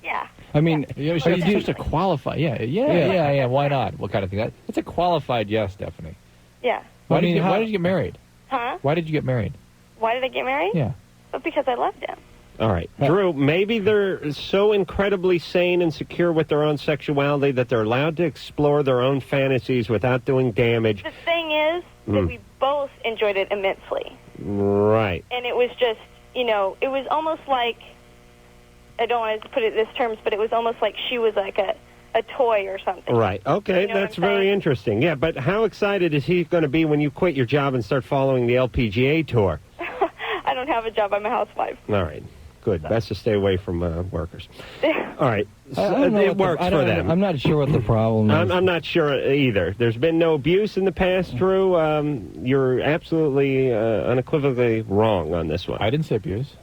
Yeah. I mean, It's just a qualified. Yeah. Why not? What kind of thing? It's a qualified yes, Stephanie. Yeah. Why did you get married? Huh? Why did you get married? Why did I get married? Yeah. But because I loved him. All right. Drew, maybe they're so incredibly sane and secure with their own sexuality that they're allowed to explore their own fantasies without doing damage. The thing is that we both enjoyed it immensely. Right. And it was just, it was almost like, I don't want to put it in this terms, but it was almost like she was like a toy or something. Right. Okay, that's very interesting. Yeah, but how excited is he going to be when you quit your job and start following the LPGA tour? I don't have a job. I'm a housewife. All right. good. Best to stay away from workers. All right. I don't know it works for them. I'm not sure what the problem is. I'm not sure either. There's been no abuse in the past, Drew. You're absolutely unequivocally wrong on this one. I didn't say abuse.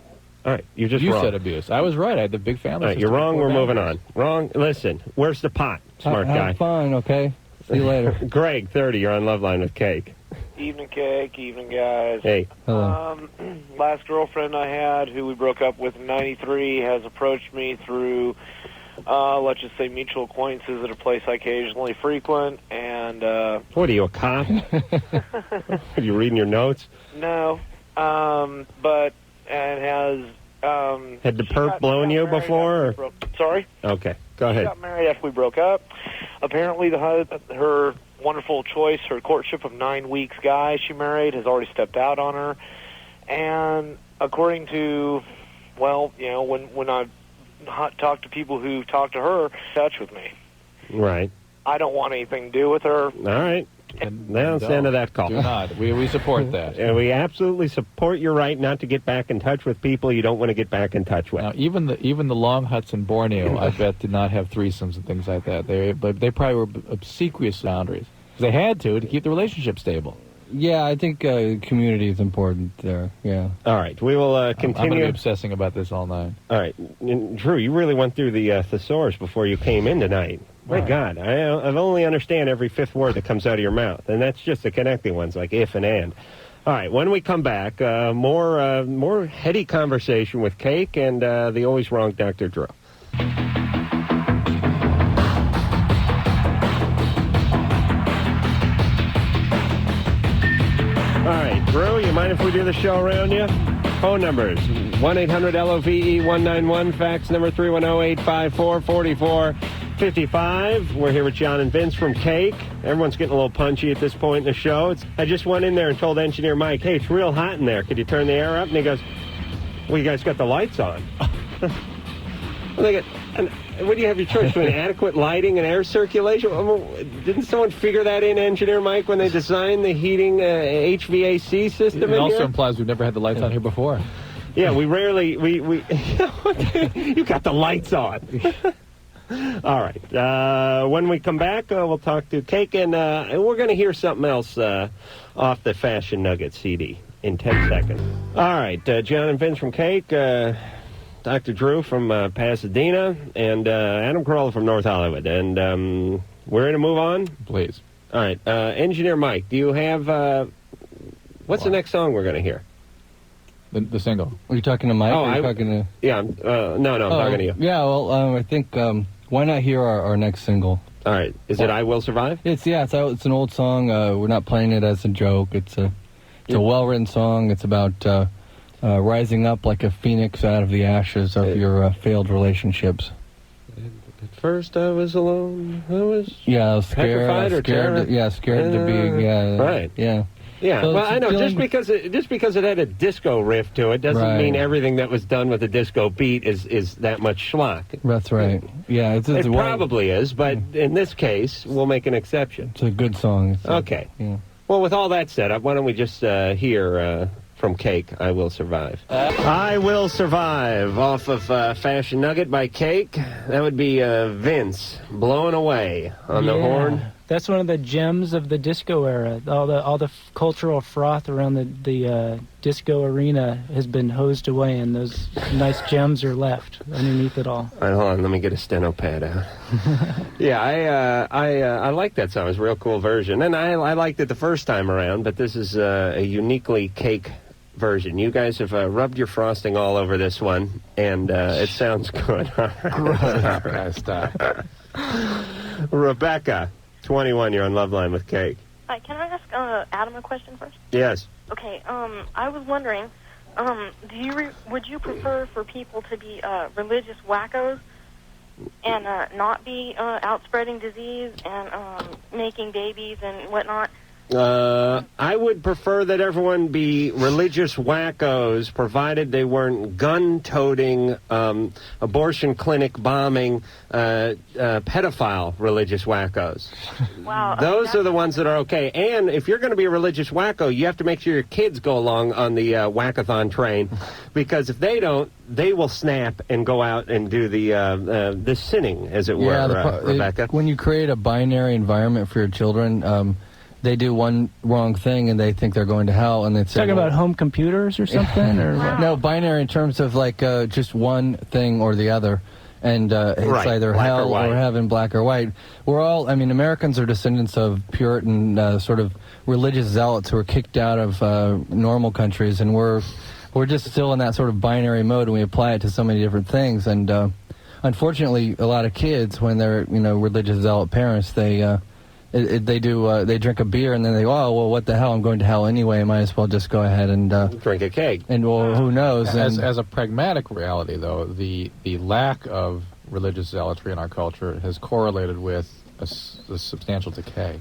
All right, you're just you wrong. said abuse. I was right. I had the big family. All right, you're wrong. We're moving on. Wrong. Listen, where's the pot, smart guy? Have fun, okay? See you later. Greg, 30, you're on Loveline with Cake. Evening, Cake. Evening, guys. Hey. Hello. Last girlfriend I had, who we broke up with in '93, has approached me through, let's just say, mutual acquaintances at a place I occasionally frequent, and... What, are you, a cop? Are you reading your notes? No, but... And has... Had the perp blown you before? Or? Sorry? Okay, go ahead. She got married after we broke up. Apparently, her wonderful choice, her courtship of 9 weeks guy she married, has already stepped out on her. And according to, well, you know, when I talk to people who talk to her, touch with me. Right. I don't want anything to do with her. All right. That's the end of that call. Do not. We support that. And we absolutely support your right not to get back in touch with people you don't want to get back in touch with. Now, even the long huts in Borneo, I bet, did not have threesomes and things like that. But they probably were obsequious boundaries. They had to keep the relationship stable. Yeah, I think community is important there. Yeah. All right, we will continue. I'm going to be obsessing about this all night. All right, and Drew, you really went through the thesaurus before you came in tonight. My God, I've only understand every fifth word that comes out of your mouth, and that's just the connecting ones like if and and. All right, when we come back, more heady conversation with Cake and the always wrong Dr. Drew. All right, Drew, you mind if we do the show around you? Phone numbers, 1-800-LOVE-191, fax number 310-854-4455. We're here with John and Vince from Cake. Everyone's getting a little punchy at this point in the show. I just went in there and told engineer Mike, hey, it's real hot in there. Could you turn the air up? And he goes, well, you guys got the lights on. What do you have your choice between adequate lighting and air circulation? Didn't someone figure that in, engineer Mike, when they designed the heating HVAC system in here? It also implies we've never had the lights on here before. Yeah, we rarely... You got the lights on. All right. When we come back, we'll talk to Cake, and we're going to hear something else off the Fashion Nugget CD in 10 seconds. All right, John and Vince from Cake, Dr. Drew from Pasadena, and Adam Carolla from North Hollywood. And we're going to move on? Please. All right. Engineer Mike, do you have... what's the next song we're going to hear? The single. Are you talking to Mike? Oh, or are you talking to... Yeah, I'm talking to you. Yeah, well, I think, why not hear our next single? All right. Is it I Will Survive? It's an old song. We're not playing it as a joke. It's a well-written song. It's about rising up like a phoenix out of the ashes of your failed relationships. At first I was alone. I was scared to be right. Yeah, So well, I know, just because it had a disco riff to it doesn't mean everything that was done with a disco beat is that much schlock. That's right. Yeah, it probably is, but in this case, we'll make an exception. It's a good song. Okay. Yeah. Well, with all that set up, why don't we just hear from Cake, I Will Survive. I Will Survive, off of Fashion Nugget by Cake. That would be Vince, Blowing Away on the horn. That's one of the gems of the disco era. All the cultural froth around the disco arena has been hosed away, and those nice gems are left underneath it all. All right, hold on, let me get a steno pad out. Yeah, I like that song. It's a real cool version, and I liked it the first time around, but this is a uniquely Cake version. You guys have rubbed your frosting all over this one, and it sounds good. Stop. Rebecca, 21, you're on Loveline with Cake. Hi, can I ask Adam a question first? Yes. Okay, I was wondering, would you prefer for people to be religious wackos and not be out spreading disease and making babies and whatnot, I would prefer that everyone be religious wackos, provided they weren't gun-toting, abortion clinic bombing, pedophile religious wackos. Wow. Those are the ones that are okay. And if you're going to be a religious wacko, you have to make sure your kids go along on the wackathon train, because if they don't, they will snap and go out and do the sinning, as it were, Rebecca. When you create a binary environment for your children, they do one wrong thing and they think they're going to hell, and they say, talking about home computers or something, or what? No, binary in terms of like just one thing or the other, and it's either black hell or heaven, black or white. We're all, I mean, Americans are descendants of Puritan sort of religious zealots who were kicked out of normal countries, and we're just still in that sort of binary mode, and we apply it to so many different things. And unfortunately, a lot of kids, when they're religious zealot parents, they drink a beer and then they go, oh, well, what the hell, I'm going to hell anyway, I might as well just go ahead and drink a keg. And well, who knows? As a pragmatic reality, though, the lack of religious zealotry in our culture has correlated with a substantial decay.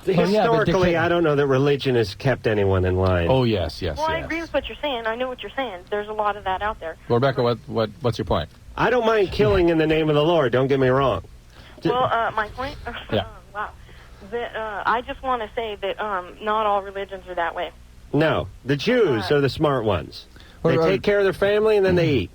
Historically, I don't know that religion has kept anyone in line. Oh, yes. Well, I agree with what you're saying. I know what you're saying. There's a lot of that out there. Well, Rebecca, what's your point? I don't mind killing in the name of the Lord, don't get me wrong. Well, my point? Yeah. Wow. That, I just want to say that not all religions are that way. No. The Jews are the smart ones. They take care of their family and then they eat.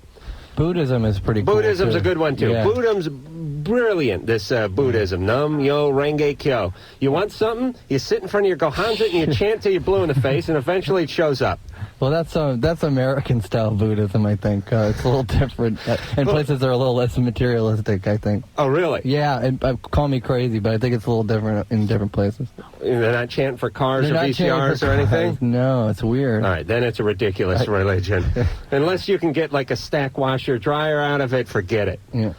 Buddhism is pretty cool. Buddhism's a good one, too. Yeah. Buddhism's brilliant, this Buddhism. Nam yo renge kyo. You want something? You sit in front of your Gohanza and you chant till you're blue in the face, and eventually it shows up. Well, that's American-style Buddhism, I think. It's a little different. And places are a little less materialistic, I think. Oh, really? Yeah, and call me crazy, but I think it's a little different in different places. They're not chanting for cars or VCRs or anything? No, it's weird. All right, then it's a ridiculous religion. Unless you can get like a stack washer dryer out of it, forget it. Yeah.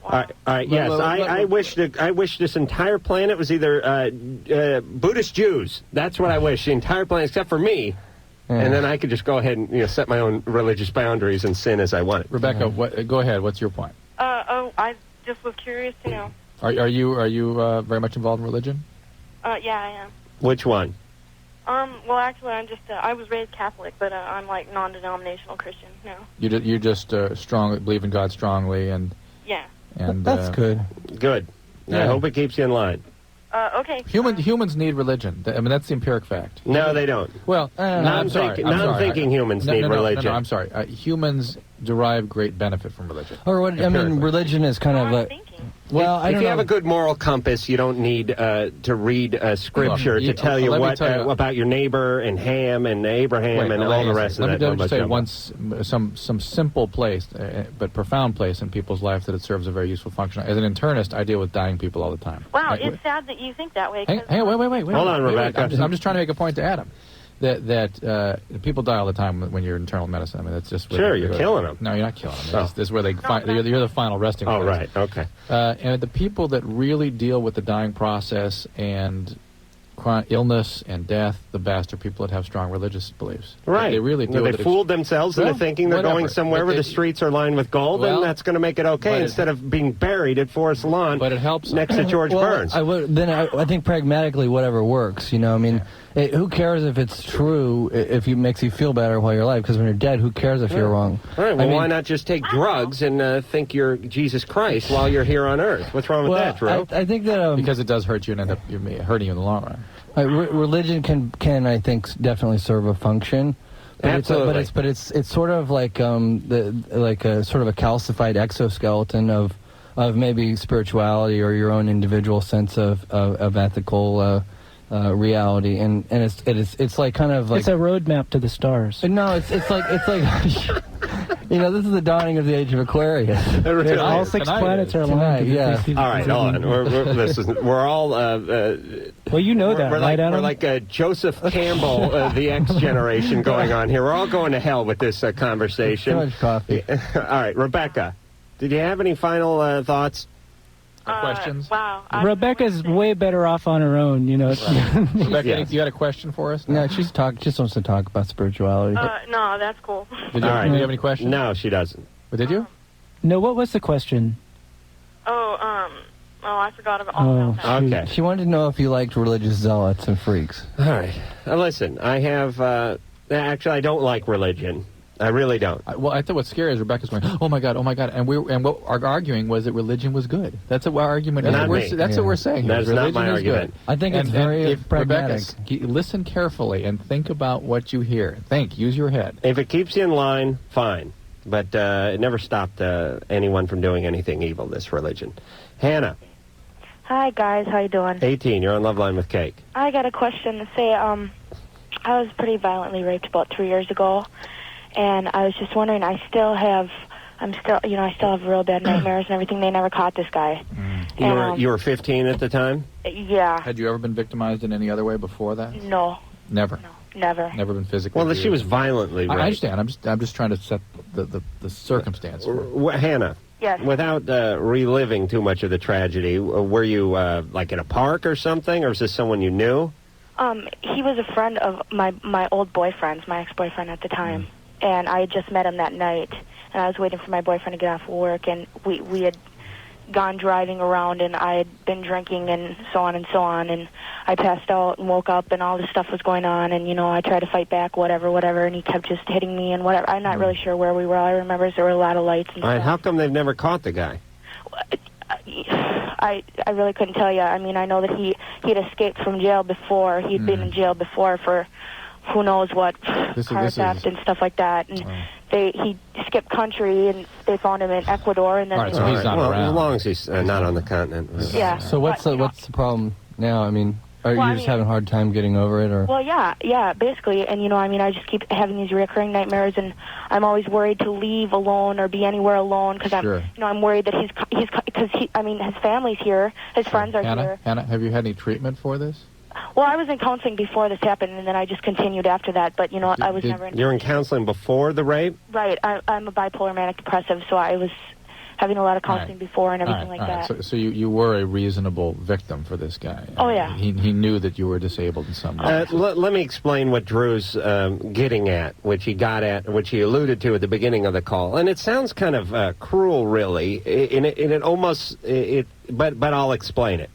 All right. Yes, I wish this entire planet was either Buddhist Jews. That's what I wish. The entire planet, except for me. And then I could just go ahead and set my own religious boundaries and sin as I want it. Rebecca, go ahead. What's your point? I just was curious to know. Are you very much involved in religion? Yeah, I am. Which one? Well, actually, I'm just I was raised Catholic, but I'm like non-denominational Christian now. You just strongly believe in God strongly, and yeah. And that's good. Good. Yeah. I hope it keeps you in line. Okay. Humans need religion. I mean, that's the empiric fact. No, they don't. Well, non-thinking humans need religion. No, I'm sorry. Humans derive great benefit from religion. Or what? I mean, religion is kind of a. Well, if you have a good moral compass, you don't need to read scripture to tell you about your neighbor and Ham and Abraham and all the rest of that. Let me just say once some simple place, but profound place in people's life that it serves a very useful function. As an internist, I deal with dying people all the time. Wow, it's sad that you think that way. Hey, wait. Hold on, Rebecca. I'm just trying to make a point to Adam. That people die all the time when you're in internal medicine. I mean, that's just sure you're killing them. No, you're not killing them. This is where they you're the final resting place. Oh, right, okay. And the people that really deal with the dying process and illness and death, the best are people that have strong religious beliefs. Right. They really do. They fooled themselves into thinking they're going somewhere where the streets are lined with gold, and that's going to make it okay instead of being buried at Forest Lawn. But it helps next to George Burns. I think pragmatically, whatever works. I mean. Who cares if it's true if it makes you feel better while you're alive? Because when you're dead, who cares if you're wrong? All right, well, why not just take drugs and think you're Jesus Christ while you're here on Earth? What's wrong with that, Drew? I think that... because it does hurt you and end up hurting you in the long run. Religion can, I think, definitely serve a function. Absolutely. But it's sort of like a sort of a calcified exoskeleton of maybe spirituality or your own individual sense of ethical... reality, and it's like kind of like it's a roadmap to the stars. No, it's like this is the dawning of the age of Aquarius. Really? All six planets are aligned. Yeah. All right, hold on. We're all. Well, you know that, right, Adam? We're like Joseph Campbell, the X generation, going on here. We're all going to hell with this conversation. Too much coffee. All right, Rebecca, did you have any final thoughts? Questions? Wow. Rebecca's way better off on her own, Rebecca, you got a question for us? No, she just wants to talk about spirituality. No, that's cool. Do you have any questions? No, she doesn't. But did you? No, what was the question? Oh, I forgot about that. Okay. She wanted to know if you liked religious zealots and freaks. All right. Listen, I have... actually, I don't like religion. I really don't. Well, I thought what's scary is Rebecca's going, oh my God, and what our arguing was that religion was good. That's what our argument is. That's what we're saying. That's religion not my is argument. Good. I think it's very pragmatic. Rebecca, listen carefully and think about what you hear. Use your head. If it keeps you in line, fine. But it never stopped anyone from doing anything evil, this religion. Hannah. Hi, guys. How you doing? 18. You're on Loveline with Cake. I got a question to say. I was pretty violently raped about 3 years ago, and I was just wondering, I still have real bad nightmares and everything. They never caught this guy. You were 15 at the time? Yeah. Had you ever been victimized in any other way before that? No. Never? No, never. Never been physically Well, she was violently raped. I understand. I'm just trying to set the circumstance. Hannah. Yes. Without reliving too much of the tragedy, were you like in a park or something, or was this someone you knew? He was a friend of my old boyfriend's, my ex-boyfriend at the time, and I had just met him that night, and I was waiting for my boyfriend to get off work, and we had gone driving around, and I had been drinking and so on, and I passed out and woke up, and all this stuff was going on, and, I tried to fight back, whatever, and he kept just hitting me and whatever. I'm not really sure where we were. All I remember is there were a lot of lights and All right, stuff. how come they've never caught the guy? I really couldn't tell you. I mean, I know that he'd escaped from jail before. He'd been in jail before for who knows what, car theft and stuff like that. And he skipped country, and they found him in Ecuador. And then All right, so he's not around. As long as he's not on the continent. Yeah. So what's the problem now? I mean, are you just having a hard time getting over it, or? Well, yeah, basically. And, I just keep having these recurring nightmares, and I'm always worried to leave alone or be anywhere alone because I'm worried that because his family's here, his friends are here. Hannah, have you had any treatment for this? Well, I was in counseling before this happened, and then I just continued after that. But, I was never in... You're in counseling before the rape? Right. I'm a bipolar manic depressive, so I was having a lot of counseling before and everything like that. So you were a reasonable victim for this guy. Oh, yeah. He knew that you were disabled in some way. Let me explain what Drew's getting at, which he alluded to at the beginning of the call. And it sounds kind of cruel, really, but I'll explain it.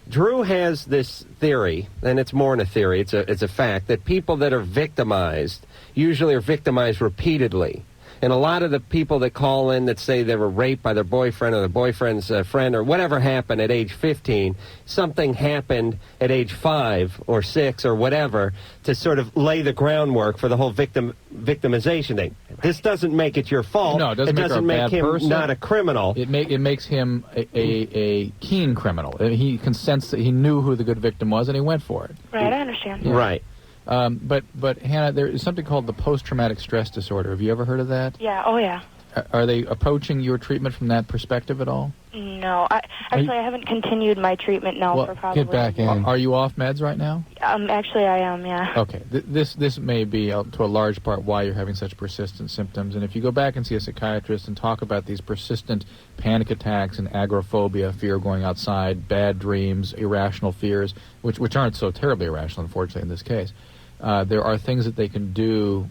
Drew has this theory, and it's more than a theory, it's a fact, that people that are victimized usually are victimized repeatedly. And a lot of the people that call in that say they were raped by their boyfriend or their boyfriend's friend or whatever happened at age 15, something happened at age 5 or 6 or whatever to sort of lay the groundwork for the whole victimization thing. This doesn't make it your fault. No, it doesn't make him person. Not a criminal. It makes him a keen criminal. He can sense that he knew who the good victim was, and he went for it. Right, I understand. Yeah. Right. But Hannah, there is something called the post-traumatic stress disorder. Have you ever heard of that? Yeah. Oh, yeah. Are they approaching your treatment from that perspective at all? No. I haven't continued my treatment now for probably... Get back in. Are you off meds right now? Actually, I am, yeah. Okay. This may be, to a large part, why you're having such persistent symptoms. And if you go back and see a psychiatrist and talk about these persistent panic attacks and agoraphobia, fear of going outside, bad dreams, irrational fears, which aren't so terribly irrational, unfortunately, in this case, there are things that they can do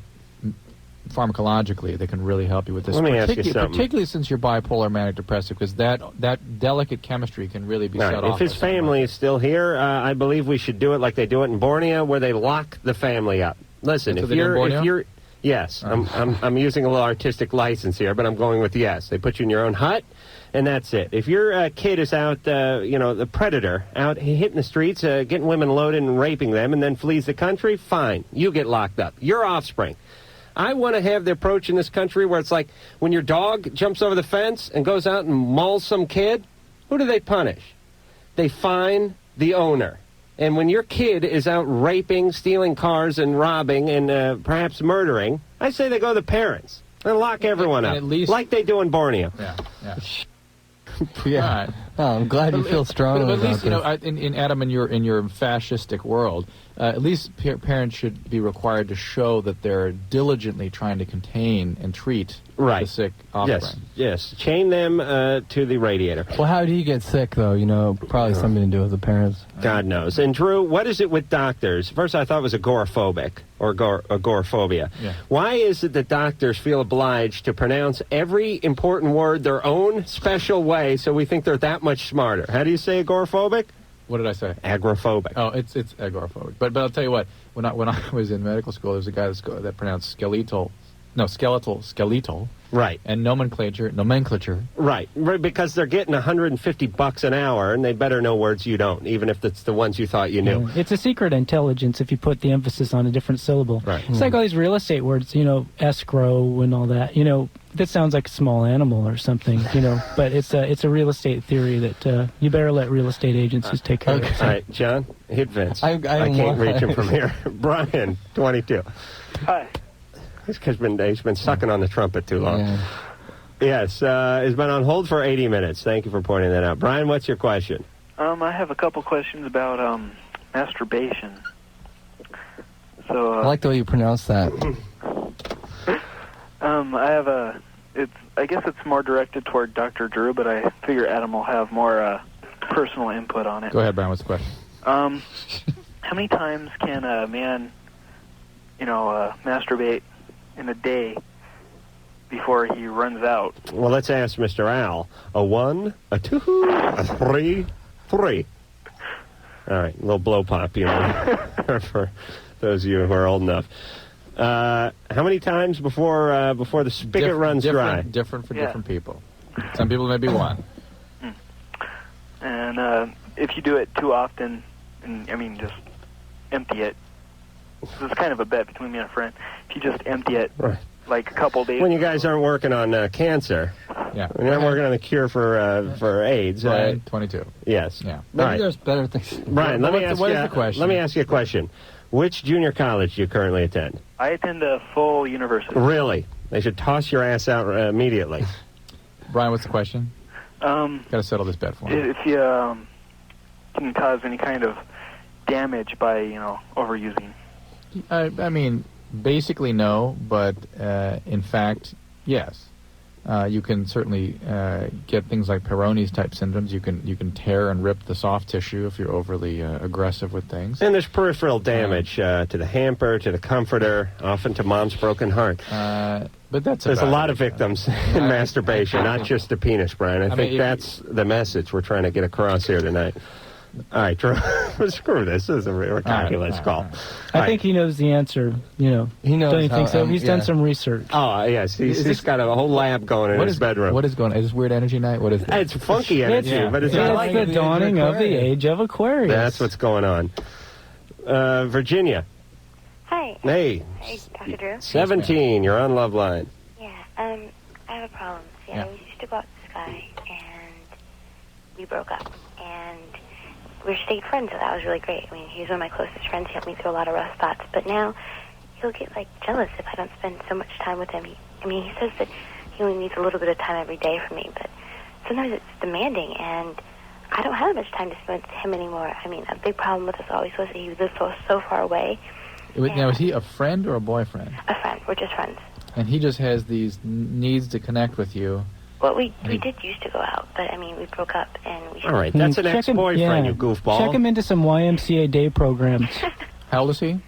pharmacologically that can really help you with this. Let me ask you something. Particularly since you're bipolar manic depressive, because that delicate chemistry can really be set off. If his family is still here, I believe we should do it like they do it in Borneo, where they lock the family up. Listen, if you're yes, I'm using a little artistic license here, but I'm going with yes. They put you in your own hut, and that's it. If your kid is out, the predator out hitting the streets, getting women loaded and raping them, and then flees the country, fine, you get locked up. Your offspring. I want to have the approach in this country where it's like when your dog jumps over the fence and goes out and mauls some kid, who do they punish? They fine the owner. And when your kid is out raping, stealing cars, and robbing, and perhaps murdering, I say they go to the parents and lock everyone up, like they do in Borneo. Yeah. Yeah. Oh, I'm glad you feel strong. But at about least, this. in Adam, in your fascistic world, at least parents should be required to show that they're diligently trying to contain and treat the sick offspring. Yes. Chain them to the radiator. Well, how do you get sick, though? Probably something to do with the parents. God knows. And, Drew, what is it with doctors? First, I thought it was agoraphobic or agoraphobia. Yeah. Why is it that doctors feel obliged to pronounce every important word their own special way so we think they're that much smarter? How do you say agoraphobic? What did I say? Agoraphobic. Oh, it's agoraphobic. But I'll tell you what. When I was in medical school, there was a guy that pronounced skeletal. Right. And nomenclature. Right, because they're getting $150 an hour, and they better know words you don't, even if it's the ones you thought you knew. Yeah. It's a secret intelligence if you put the emphasis on a different syllable. Right. It's like all these real estate words, escrow and all that. That sounds like a small animal or something, but it's a real estate theory that you better let real estate agencies take care of. All right, John, hit Vince. I can't reach him from here. Brian, 22. Hi. He's been sucking on the trumpet too long. Yeah. Yes, he's been on hold for 80 minutes. Thank you for pointing that out. Brian, what's your question? I have a couple questions about masturbation. So I like the way you pronounce that. I guess it's more directed toward Dr. Drew, but I figure Adam will have more personal input on it. Go ahead, Brian. What's the question? How many times can a man, masturbate in a day before he runs out? Well, let's ask Mr. Al. A 1, a 2, a 3. All right, a little blow pop, for those of you who are old enough. How many times before the spigot runs dry? Different for different people. Some people maybe one. And if you do it too often, just empty it. This is kind of a bet between me and a friend. If you just empty it, like a couple days. When you guys aren't working on cancer, yeah, when you're not working on the cure for AIDS. Brian, 22. Yes. Yeah. Maybe there's better things. Brian, let me ask what is the question? Let me ask you a question. Which junior college do you currently attend? I attend a full university. Really? They should toss your ass out immediately. Brian, what's the question? Got to settle this bet for me. If you can cause any kind of damage by overusing. Basically no, but in fact, yes. You can certainly get things like Peyronie's type syndromes. You can tear and rip the soft tissue if you're overly aggressive with things. And there's peripheral damage to the hamper, to the comforter, often to mom's broken heart. But there's a lot of victims in masturbation, not just the penis, Brian. I think that's the message we're trying to get across here tonight. All right, Drew, screw this. This is a ridiculous call. I think he knows the answer. He knows. Don't you think so? He's done some research. Oh, yes. He's got a whole lab going in his bedroom. What is going on? Is this weird energy night? What is this? It's funky energy, but it's not like the dawning of the age of Aquarius. That's what's going on. Virginia. Hi. Hey. Hey, Dr. Drew. 17. You're on Loveline. Yeah. I have a problem. See, I used to go out with this guy, and we broke up. And we stayed friends, so that was really great. He was one of my closest friends. He helped me through a lot of rough spots. But now he'll get, jealous if I don't spend so much time with him. He says that he only needs a little bit of time every day from me, but sometimes it's demanding, and I don't have much time to spend with him anymore. A big problem with us always was that he lives so far away. Now, is he a friend or a boyfriend? A friend. We're just friends. And he just has these needs to connect with you. Well, we did used to go out, but we broke up, and we. All right, that's an ex-boyfriend, you goofball. Check him into some YMCA day programs. How old is he?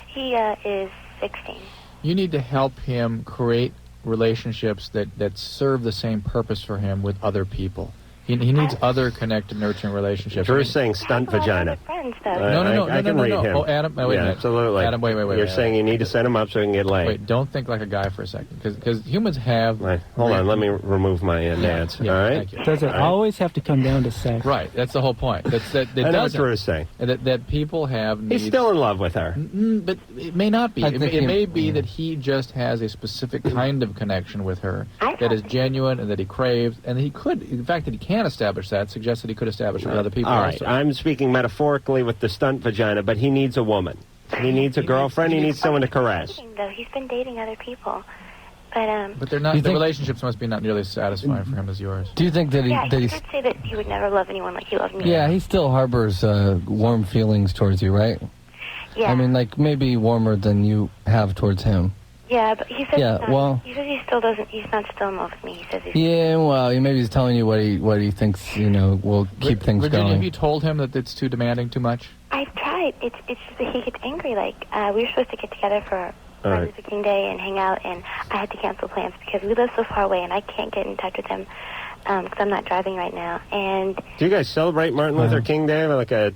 He is 16. You need to help him create relationships that serve the same purpose for him with other people. He needs other connected, nurturing relationships. Drew's saying stunt vagina. Friends, though. No. I can read him. Oh, Adam, wait a minute. Absolutely. Adam, wait. You're saying you need to set him up so he can get laid. Wait, don't think like a guy for a second, because humans have. Hold on, let me remove my nads. All right. Does it always have to come down to sex? Right. That's the whole point. I know what Drew's saying. That people have needs. He's still in love with her. But it may not be. It may be that he just has a specific kind of connection with her that is genuine and that he craves, and that he could, in fact, that he can establish that, suggests that he could establish with other people. All right. I'm speaking metaphorically with the stunt vagina, but he needs a woman. He needs a girlfriend. He needs someone to caress. Though he's been dating other people, but they're not. The relationships must be not nearly as satisfying for him as yours. Do you think that he did say that he would never love anyone like he loved me? Yeah, he still harbors warm feelings towards you, right? Yeah. I mean, like, maybe warmer than you have towards him. Yeah, but he says he says he still doesn't. He's not still in love with me. He says he's Yeah, well, maybe he's telling you what he thinks, will keep things Virginia, going. have you told him that it's too demanding, too much? I've tried. It's just that he gets angry. Like, we were supposed to get together for Martin Luther King Day and hang out, and I had to cancel plans because we live so far away, and I can't get in touch with him because I'm not driving right now. And Do you guys celebrate Martin Luther King Day, like a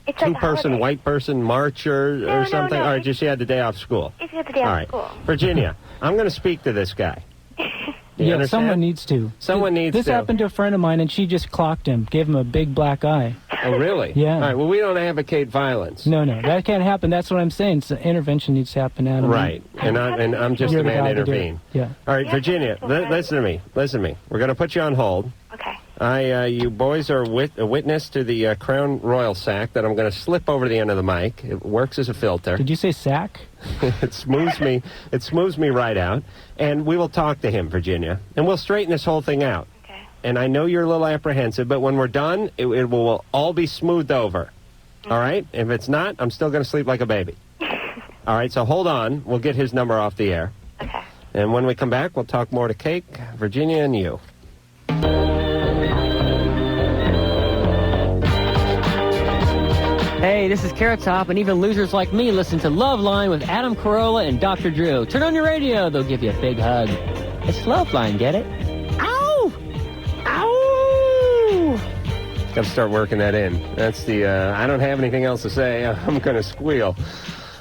it's like two-person, white person march or something? No. Or just you had the day off school? It's the day All off right. school. Virginia, I'm going to speak to this guy. You Yeah, understand? someone needs to. Someone needs This to. happened to a friend of mine, and she just clocked him, gave him a big black eye. Oh, really? Yeah. All right, well, we don't advocate violence. No, that can't happen. That's what I'm saying. So intervention needs to happen, Adam. Right, and I'm just You're the the man guy to to do it. intervene. Yeah. All right, Virginia, listen to me. We're going to put you on hold. Okay. You boys are a witness to the Crown Royal sack that I'm going to slip over the end of the mic. It works as a filter. Did you say sack? It smooths me. It smooths me right out. And we will talk to him, Virginia, and we'll straighten this whole thing out. Okay. And I know you're a little apprehensive, but when we're done, it will all be smoothed over. All right? If it's not, I'm still going to sleep like a baby. All right, so hold on. We'll get his number off the air. Okay. And when we come back, we'll talk more to Cake, Virginia, and you. Hey, this is Carrot Top, and even losers like me listen to Loveline with Adam Carolla and Dr. Drew. Turn on your radio, they'll give you a big hug. It's Loveline, get it? Ow! Ow! Got to start working that in. That's the, I don't have anything else to say. I'm going to squeal.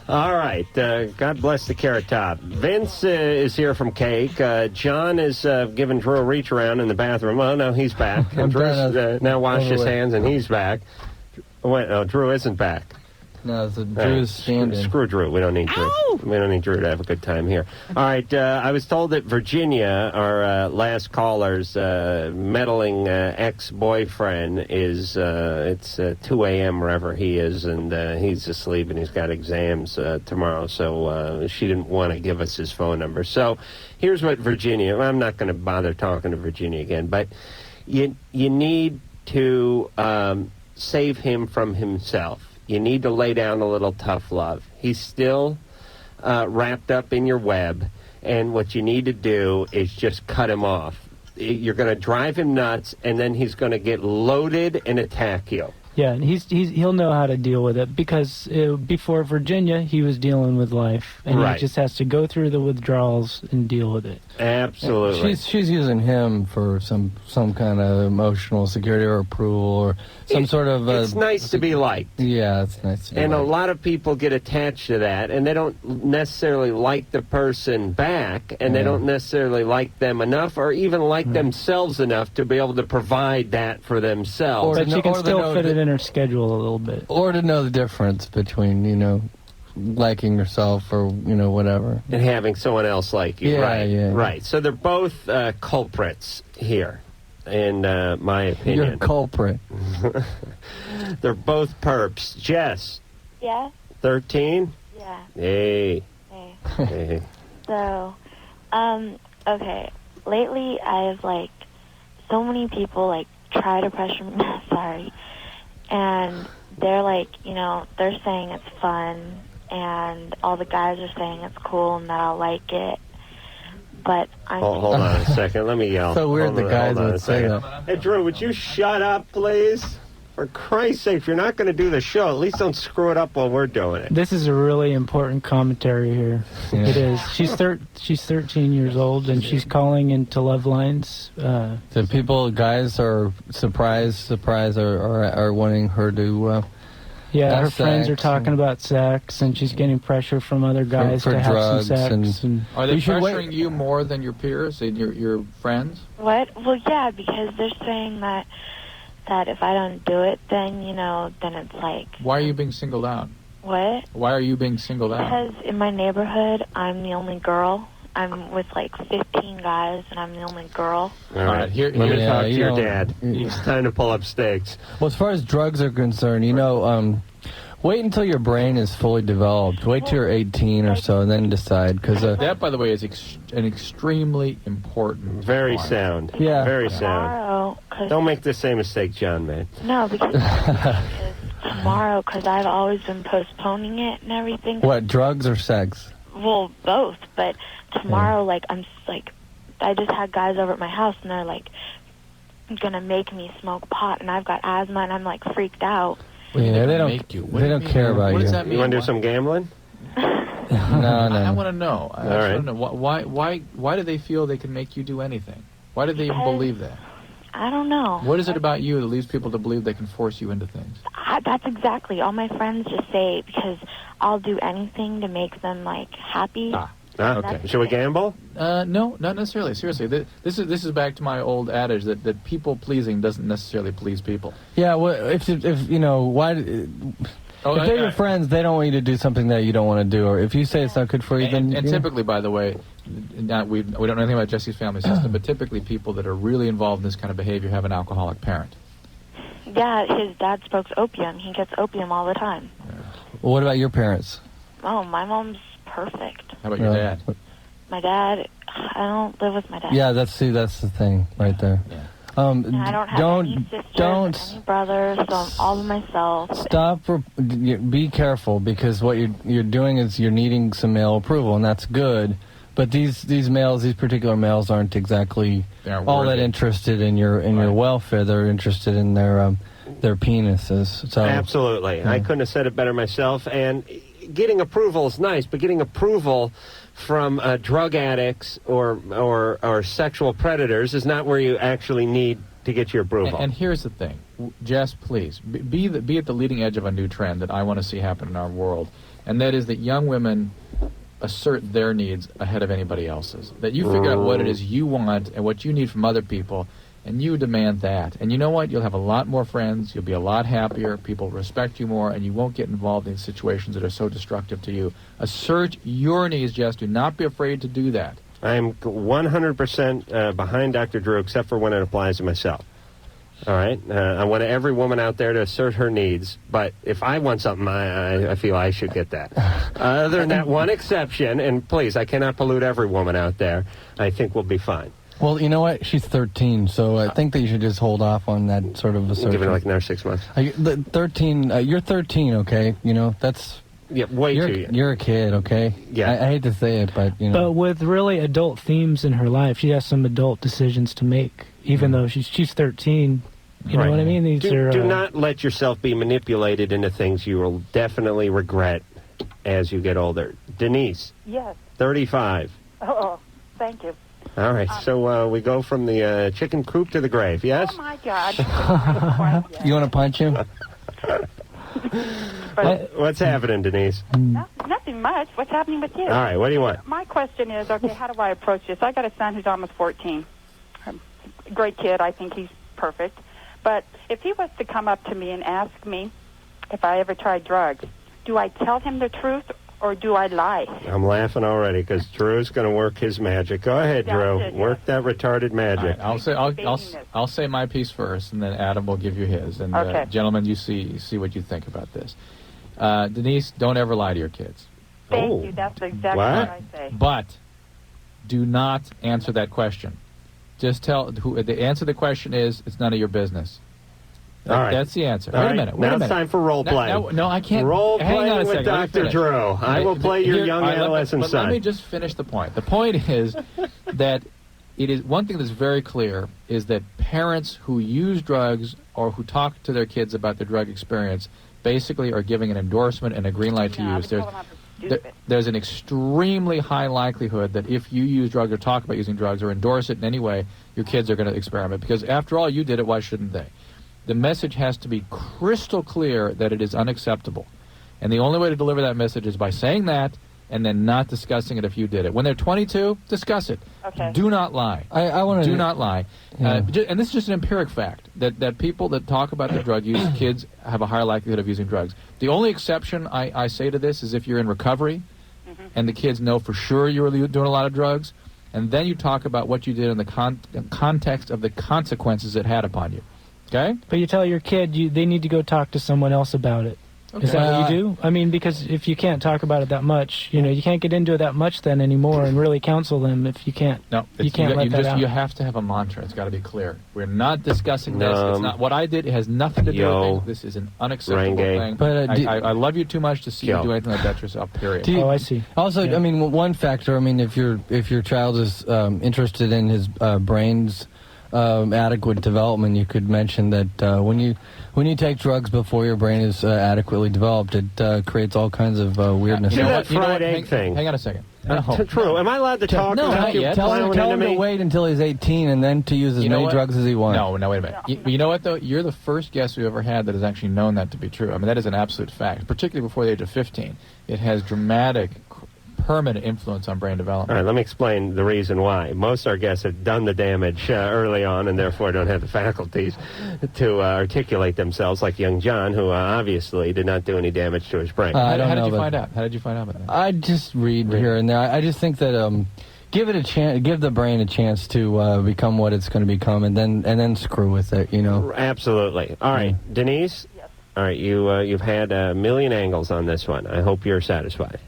All right. God bless the Carrot Top. Vince is here from Cake. John is giving Drew a reach around in the bathroom. Oh, no, he's back. Drew's now washed his hands, and he's back. Wait, no, Drew isn't back. No, Drew's standing. Screw Drew. We don't need Drew. We don't need Drew to have a good time here. All right. I was told that Virginia, our last caller's meddling ex-boyfriend, is it's 2 a.m. wherever he is, and he's asleep, and he's got exams tomorrow. So she didn't want to give us his phone number. So here's what Virginia. I'm not going to bother talking to Virginia again, but you need to save him from himself. You need to lay down a little tough love. He's still wrapped up in your web, and what you need to do is just cut him off. You're going to drive him nuts, and then he's going to get loaded and attack you. Yeah, and he'll know how to deal with it because before Virginia, he was dealing with life, and Right. he just has to go through the withdrawals and deal with it. Absolutely. She's using him for some kind of emotional security or approval or some sort of. It's nice to be liked. Yeah, it's nice to be And liked. a lot of people get attached to that, and they don't necessarily like the person back, and they don't necessarily like them enough or even like themselves enough to be able to provide that for themselves. But she can still fit it in her schedule a little bit. Or to know the difference between, liking yourself or, whatever. And having someone else like you. Yeah, right. yeah. Right. So they're both culprits here, in my opinion. You're a culprit. They're both perps. Jess, Yeah? 13? Yeah. Hey. Hey. Hey. So, okay. Lately, I've, so many people, try to pressure me. Sorry. And they're they're saying it's fun, and all the guys are saying it's cool and that I'll like it. But I'm... Hold on a second. Let me yell. So weird the guys hold on would a say second. that. Hey, Drew, would you shut up, please? For Christ's sake, if you're not going to do the show, at least don't screw it up while we're doing it. This is a really important commentary here. Yeah. It is. She's 13 years old, and she's calling into Lovelines. So guys are surprised, are wanting her to... Yeah, have her friends are sex talking about sex, and she's getting pressure from other guys for to have drugs some sex. And Are they You should pressuring you more than your peers and your friends? What? Well, yeah, because they're saying that if I don't do it, then, then it's Why are you being singled out? what? Why are you being singled out? Because in my neighborhood, I'm the only girl. I'm with 15 guys, and I'm the only girl. All right, let me talk to your dad. It's time to pull up stakes. Well, as far as drugs are concerned, wait until your brain is fully developed. Wait till you're 18 or so, and then decide. Because that, by the way, is an extremely important. Very point. sound. Yeah. Very Tomorrow, sound. Don't make the same mistake John made. No, because tomorrow, because I've always been postponing it and everything. What, drugs or sex? Well, both. But tomorrow, like, I just had guys over at my house, and they're like gonna make me smoke pot, and I've got asthma, and I'm like freaked out. Yeah, they don't care about you. What does that mean? You want to do some gambling? No. I want to know. I All right. want to know why do they feel they can make you do anything? Why do they even believe that? I don't know. What is it about you that leads people to believe they can force you into things? That's exactly. All my friends just say because I'll do anything to make them like happy. Okay. Should we gamble? No, not necessarily. Seriously, this is back to my old adage that people pleasing doesn't necessarily please people. Yeah, well, if you know why. If they're your friends, they don't want you to do something that you don't want to do, or if you say it's not good for you, then... And typically, by the way, we don't know anything about Jesse's family system, but typically people that are really involved in this kind of behavior have an alcoholic parent. Yeah, his dad smokes opium. He gets opium all the time. Well, what about your parents? Oh, my mom's perfect. How about your dad? My dad, I don't live with my dad. Yeah, that's the thing right there. Yeah. And I don't have any sisters or any brothers, so I'm all by myself. Stop. Be careful, because what you're doing is you're needing some male approval, and that's good. But these particular males aren't exactly all that interested in your welfare. They're interested in their penises. So Absolutely. Yeah. I couldn't have said it better myself. And getting approval is nice, but getting approval from drug addicts or sexual predators is not where you actually need to get your approval. And here's the thing, Jess, please be at the leading edge of a new trend that I want to see happen in our world, and that is that young women assert their needs ahead of anybody else's. That you figure out what it is you want and what you need from other people, and you demand that. And you know what? You'll have a lot more friends. You'll be a lot happier. People will respect you more, and you won't get involved in situations that are so destructive to you. Assert your needs, Jess. Do not be afraid to do that. I'm 100% behind Dr. Drew, except for when it applies to myself. All right? I want every woman out there to assert her needs, but if I want something, I feel I should get that. Other than that one exception, and please, I cannot pollute every woman out there, I think we'll be fine. Well, you know what? She's 13, so I think that you should just hold off on that sort of assertion. Give it like another 6 months. 13. You're 13, okay? You know, that's... Yeah, way too young. You're a kid, okay? Yeah. I hate to say it, but, you know... But with really adult themes in her life, she has some adult decisions to make, even though she's 13. You know what I mean? Do not let yourself be manipulated into things you will definitely regret as you get older. Denise. Yes. 35. Oh, thank you. All right, so we go from the chicken coop to the grave, yes? Oh, my God. You want to punch him? What's happening, Denise? Nothing much. What's happening with you? All right, what do you want? My question is, okay, how do I approach this? I got a son who's almost 14. Great kid. I think he's perfect. But if he was to come up to me and ask me if I ever tried drugs, do I tell him the truth or do I lie? I'm laughing already because Drew's going to work his magic. Go ahead, Drew. Work that retarded magic. Right, I'll say my piece first, and then Adam will give you his. And Okay. gentlemen, you see what you think about this. Denise, don't ever lie to your kids. Thank you. That's exactly what I say. But do not answer that question. Just tell the answer to the question is it's none of your business. All right. That's the answer. All Wait right. a minute. Now it's time for role play. No, I can't. Role Hang on a play with second. Let me Dr. finish. Drew. I will play your young adolescent son. Let me just finish the point. The point is that it is one thing that's very clear is that parents who use drugs or who talk to their kids about their drug experience basically are giving an endorsement and a green light to use. There's an extremely high likelihood that if you use drugs or talk about using drugs or endorse it in any way, your kids are going to experiment. Because after all, you did it, why shouldn't they? The message has to be crystal clear that it is unacceptable. And the only way to deliver that message is by saying that and then not discussing it if you did it. When they're 22, discuss it. Okay. Do not lie. I want to... Do not lie. Yeah. And this is just an empiric fact, that people that talk about the drug use, kids have a higher likelihood of using drugs. The only exception I say to this is if you're in recovery and the kids know for sure you were doing a lot of drugs, and then you talk about what you did in the context of the consequences it had upon you. Okay? But you tell your kid they need to go talk to someone else about it. Is that what you do? I mean, because if you can't talk about it that much, you can't get into it that much then anymore and really counsel them if you can't. No, you can't let that out. You have to have a mantra. It's got to be clear. We're not discussing this. It's not what I did. It has nothing to do with things. This is an unacceptable thing. But I love you too much to see you do anything like that to yourself. Period. I see. Also, I mean, one factor. I mean, if your child is interested in his brain's adequate development, you could mention that when you take drugs before your brain is adequately developed, it creates all kinds of weirdness. You know that fried egg thing. Hang on a second. True. Am I allowed to talk? No, not yet. Tell him to wait until he's 18 and then to use as many drugs as he wants. No, wait a minute. You know what, though? You're the first guest we've ever had that has actually known that to be true. I mean, that is an absolute fact, particularly before the age of 15. It has dramatic, permanent influence on brain development. All right, let me explain the reason why. Most of our guests have done the damage early on and therefore don't have the faculties to articulate themselves, like young John, who obviously did not do any damage to his brain. How did you find out? How did you find out about that? I just read here and there. I just think that give it a chance, give the brain a chance to become what it's going to become, and then screw with it. Absolutely. All right, Denise. Yes. All right, you've had a million angles on this one. I hope you're satisfied.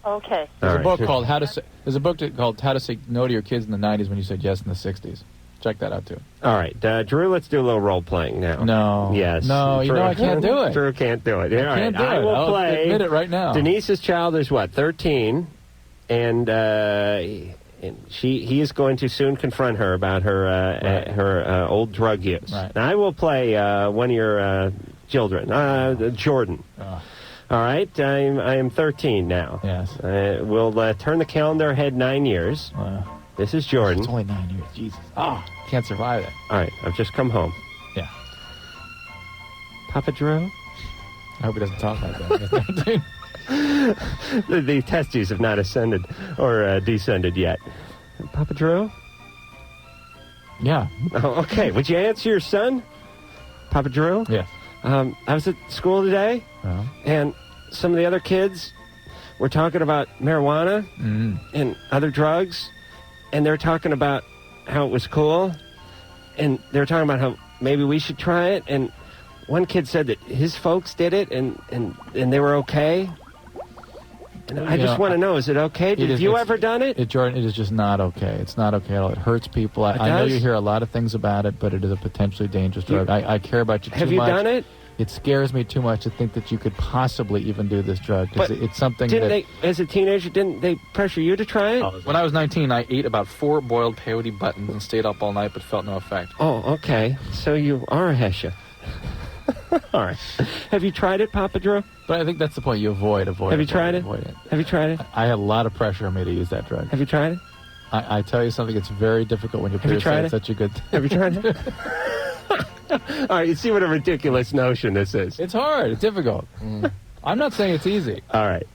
Okay. There's a book called How to Say No to Your Kids in the 90s when you said yes in the 60s. Check that out too. All right, Drew, let's do a little role playing now. No. Yes. No, Drew, I can't do it. Drew can't do it. All right, can't do I it. will I'll play. admit it right now. Denise's child is what, 13, and he is going to soon confront her about her old drug use. Right. Now, I will play one of your children, Jordan. All right, I am 13 now. Yes. We'll turn the calendar ahead 9 years. Wow. This is Jordan. It's only 9 years. Jesus. Can't survive it. All right, I've just come home. Yeah. Papa Drew? I hope he doesn't talk like that. The testes have not ascended or descended yet. Papa Drew? Yeah. Oh, okay. Would you answer your son? Papa Drew? Yes. I was at school today, and some of the other kids were talking about marijuana and other drugs, and they were talking about how it was cool, and they were talking about how maybe we should try it, and one kid said that his folks did it, and they were okay. And I just want to know, is it okay? Have you ever done it? Jordan, it is just not okay. It's not okay at all. It hurts people. I know you hear a lot of things about it, but it is a potentially dangerous drug. I care about you too much. Have you done it? It scares me too much to think that you could possibly even do this drug. Because it's something as a teenager, didn't they pressure you to try it? When I was 19, I ate about 4 boiled peyote buttons and stayed up all night but felt no effect. Oh, okay. So you are a Hesha. All right. Have you tried it, Papa Drew? But I think that's the point. You avoid. Have you tried it? Have you tried it? I had a lot of pressure on me to use that drug. Have you tried it? I tell you something. It's very difficult when your peers say it's such a good thing. Have you tried it? All right. You see what a ridiculous notion this is. It's hard. It's difficult. I'm not saying it's easy. All right.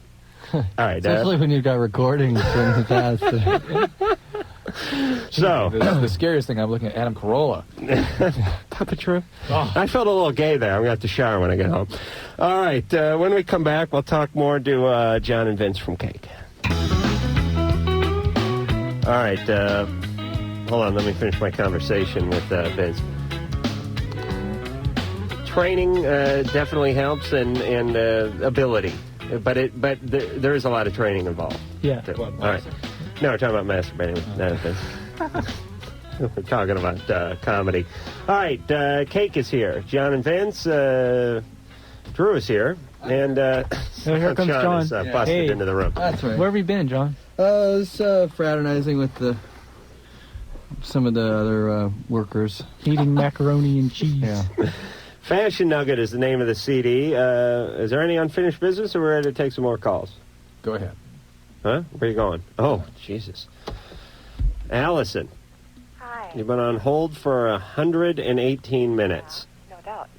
All right. Especially when you've got recordings from the past. So the scariest thing, I'm looking at Adam Carolla. Papa Drew? I felt a little gay there. I'm going to have to shower when I get home. All right. When we come back, we'll talk more to John and Vince from Cake. All right. Hold on. Let me finish my conversation with Vince. Training definitely helps and ability. But there is a lot of training involved. Yeah. All right. No, we're talking about masturbating. We're talking about comedy. All right, Cake is here. John and Vince. Drew is here. And here comes John. Is, busted into the room. That's right. Where have you been, John? I was fraternizing with some of the other workers. Eating macaroni and cheese. Yeah. Fashion Nugget is the name of the CD. Is there any unfinished business, or we're ready to take some more calls? Go ahead. Huh? Where are you going? Oh, Jesus. Allison. Hi. You've been on hold for 118 minutes. No doubt.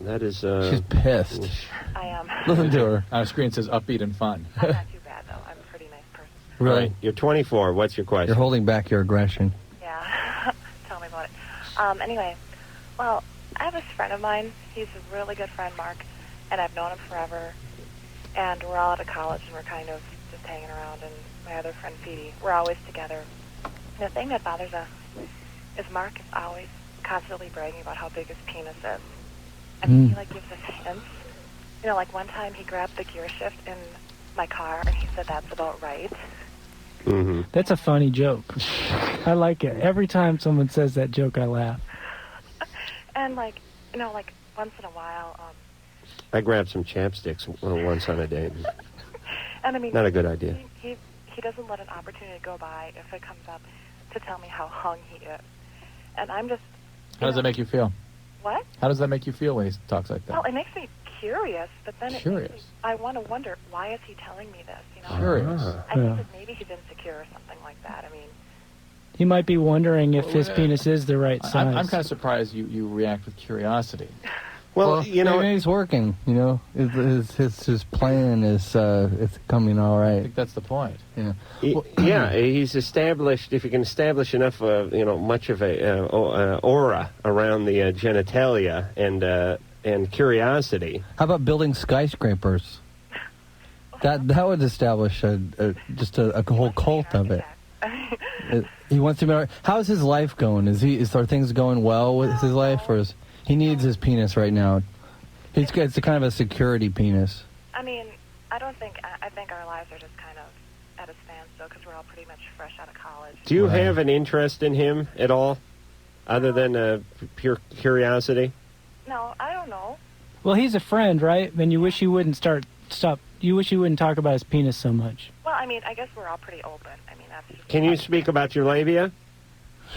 That is... She's pissed. I am. Listen to her. Our screen says upbeat and fun. I'm not too bad, though. I'm a pretty nice person. Really? Right. You're 24. What's your question? You're holding back your aggression. Yeah. Tell me about it. Anyway, well, I have this friend of mine. He's a really good friend, Mark, and I've known him forever. And we're all out of college, and we're kind of just hanging around. And my other friend, Feedy, we're always together. The thing that bothers us is Mark is always constantly bragging about how big his penis is. And he, gives us hints You know, like one time he grabbed the gear shift in my car, and he said that's about right. Mm-hmm. That's a funny joke. I like it. Every time someone says that joke, I laugh. And, like, you know, like, once in a while, I grabbed some chapsticks once on a date. and I mean... Not a good idea. He doesn't let an opportunity go by if it comes up to tell me how hung he is. And I'm just... How does that make you feel? What? How does that make you feel when he talks like that? Well, it makes me curious, but then Curious? I want to wonder, why is he telling me this, you know? Curious. I think that maybe he's insecure or something like that. I mean... He might be wondering if his penis is the right size. I'm kind of surprised you react with curiosity. Well, you know, maybe he's working. You know, his plan is it's coming all right. I think that's the point. Yeah, Yeah, he's established. If you can establish enough, much of a aura around the genitalia and curiosity. How about building skyscrapers? That would establish just a whole cult of it. He wants to know. How's his life going? Are things going well with his life, or is he needs his penis right now? It's a kind of a security penis. I mean, I think our lives are just kind of at a standstill because we're all pretty much fresh out of college. Do you have an interest in him at all, other than pure curiosity? No, I don't know. Well, he's a friend, right? And you wish you wouldn't stop. You wish you wouldn't talk about his penis so much. Well, I mean, I guess we're all pretty open. I mean, that's just... Can you speak about your labia?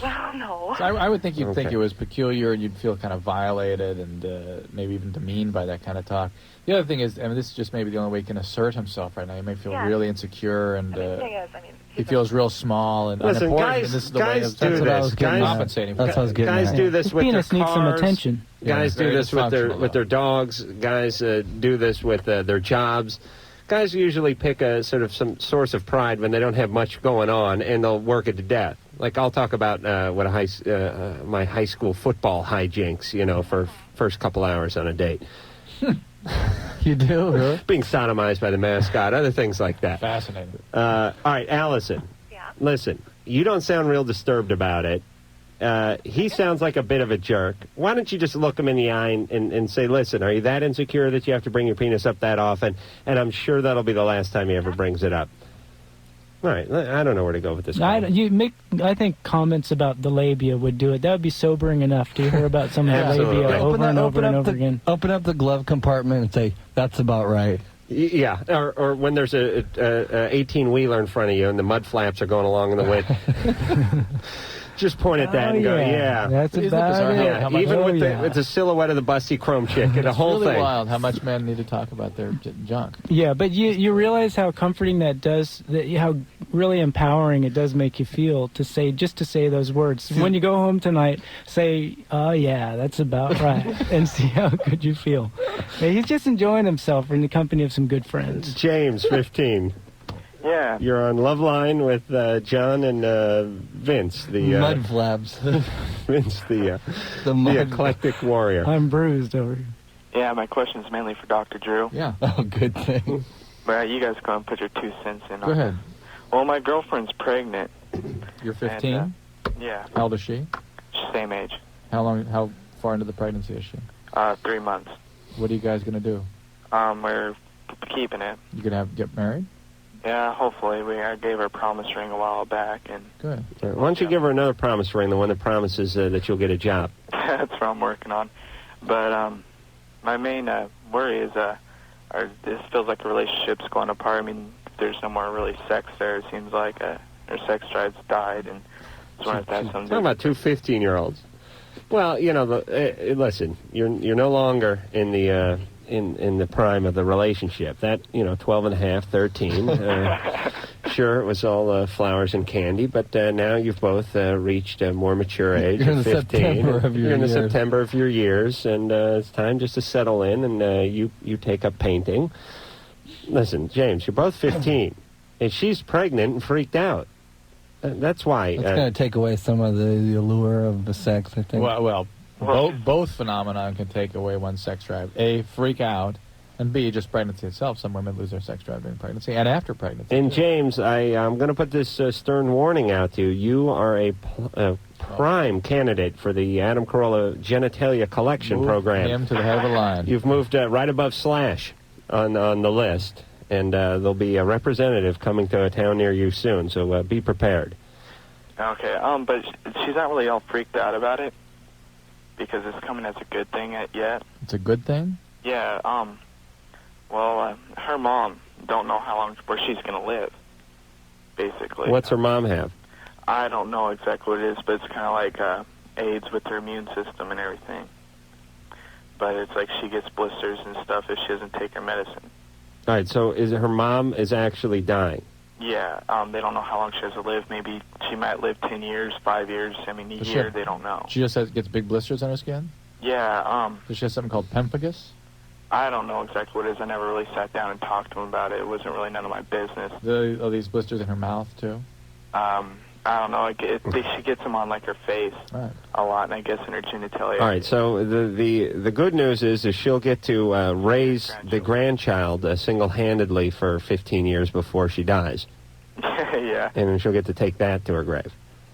Well, no. So I would think you'd think Okay. it was peculiar, and you'd feel kind of violated and maybe even demeaned by that kind of talk. The other thing is, I mean, this is just maybe the only way he can assert himself right now. He may feel Yeah. really insecure, and The thing is, he feels real small and Listen, unimportant. guys- and this is the guys way do that's what I this. was Guys- compensating for. That's what I was getting Guys at. do this with their Penis needs some cars. attention. Guys Yeah, do very this with dysfunctional, their dogs. Guys do this with their jobs. Guys usually pick a sort of some source of pride when they don't have much going on, and they'll work it to death. Like I'll talk about my high school football hijinks, for first couple hours on a date. You do, really? Being sodomized by the mascot, other things like that. Fascinating. All right, Allison. Yeah. Listen, you don't sound real disturbed about it. He sounds like a bit of a jerk. Why don't you just look him in the eye and say, listen, are you that insecure that you have to bring your penis up that often? And I'm sure that'll be the last time he ever brings it up. All right, I don't know where to go with this. I think comments about the labia would do it. That would be sobering enough to hear about some of the Absolutely. labia over and over and over again. Open up the glove compartment and say, that's about right. Yeah, or when there's a 18-wheeler in front of you and the mud flaps are going along in the wind. Just point at that and go, yeah. That's Isn't it about bizarre it. how much- Even with the silhouette of the busty chrome chick and the It's whole really thing. wild how much men need to talk about their junk. Yeah, but you realize how comforting that does, how really empowering it does make you feel to say those words. When you go home tonight, say, oh yeah, that's about right, and see how good you feel. Yeah, he's just enjoying himself in the company of some good friends. James, 15. Yeah. You're on Loveline with John and Vince, the Mud flabs. Vince, the mud eclectic warrior. I'm bruised over here. Yeah, my question is mainly for Dr. Drew. Yeah. Oh, good thing. But you guys go and put your 2 cents in Go on ahead. it. Well, my girlfriend's pregnant. You're 15? And, yeah, How old is she? same age. How far into the pregnancy is she? 3 months. What are you guys going to do? We're keeping it. You going to get married? Yeah, hopefully. I gave her a promise ring a while back, and Good. Why don't you give her another promise ring, the one that promises that you'll get a job? that's what I'm working on. But my main worry is this feels like the relationship's going apart. I mean, there's no more really sex there. It seems like her sex drive's died, and just wanted to have some... Talking about two 15-year-olds. Well, listen, you're no longer in the in the prime of the relationship. That 12 and a half, 13. Sure, it was all flowers and candy, but now you've both reached a more mature age You're in of the 15. September of your You're in the years. September of your years, and it's time just to settle in, and you take up painting. Listen, James, you're both 15, and she's pregnant and freaked out. That's why. It's going to take away some of the allure of the sex, I think. Well, both phenomena can take away one's sex drive. A, freak out, And B, just pregnancy itself. Some women lose their sex drive during pregnancy and after pregnancy. And James, I'm going to put this stern warning out to you. You are a prime candidate for the Adam Carolla Genitalia Collection Program. Him to the head of the line. You've moved right above Slash on the list, and there'll be a representative coming to a town near you soon, so be prepared. Okay, but she's not really all freaked out about it because it's coming as a good thing yet. It's a good thing? Yeah, her mom don't know where she's going to live, basically. What's her mom have? I don't know exactly what it is, but it's kind of like AIDS with her immune system and everything. But it's like she gets blisters and stuff if she doesn't take her medicine. All right, so her mom is actually dying? Yeah, they don't know how long she has to live. Maybe she might live 10 years, 5 years. I mean, a year, they don't know. She just gets big blisters on her skin? Yeah. Does she have something called pemphigus? I don't know exactly what it is. I never really sat down and talked to him about it. It wasn't really none of my business. Are these blisters in her mouth, too? I don't know. She gets them on, like, her face a lot, and I guess in her genitalia. All right, so the good news is she'll get to raise the grandchild single-handedly for 15 years before she dies. Yeah. And then she'll get to take that to her grave.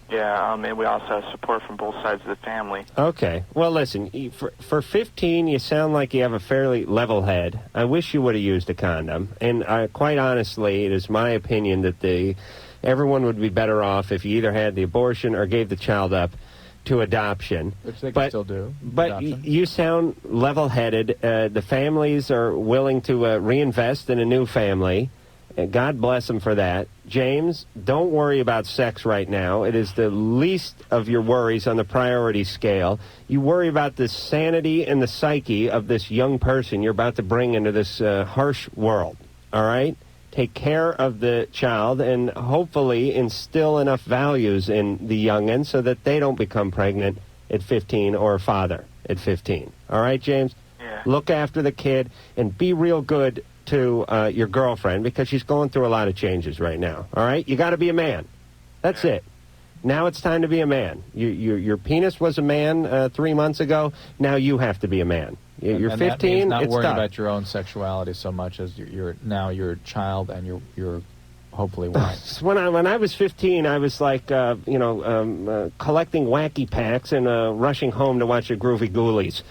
Yeah, and we also have support from both sides of the family. Okay. Well, listen, for 15, you sound like you have a fairly level head. I wish you would have used a condom. And quite honestly, it is my opinion that everyone would be better off if you either had the abortion or gave the child up to adoption. Which they can still do. But you sound level-headed. The families are willing to reinvest in a new family. God bless them for that. James, don't worry about sex right now. It is the least of your worries on the priority scale. You worry about the sanity and the psyche of this young person you're about to bring into this harsh world. All right? Take care of the child and hopefully instill enough values in the youngin so that they don't become pregnant at 15 or a father at 15. All right, James? Yeah. Look after the kid and be real good to your girlfriend because she's going through a lot of changes right now. All right? You got to be a man. That's it. Now it's time to be a man. Your penis was a man 3 months ago. Now you have to be a man. You're 15. That means not it's worrying tough. about your own sexuality so much as you're your child and your hopefully wife. When I was 15, I was like collecting wacky packs and rushing home to watch the Groovy Ghoulies.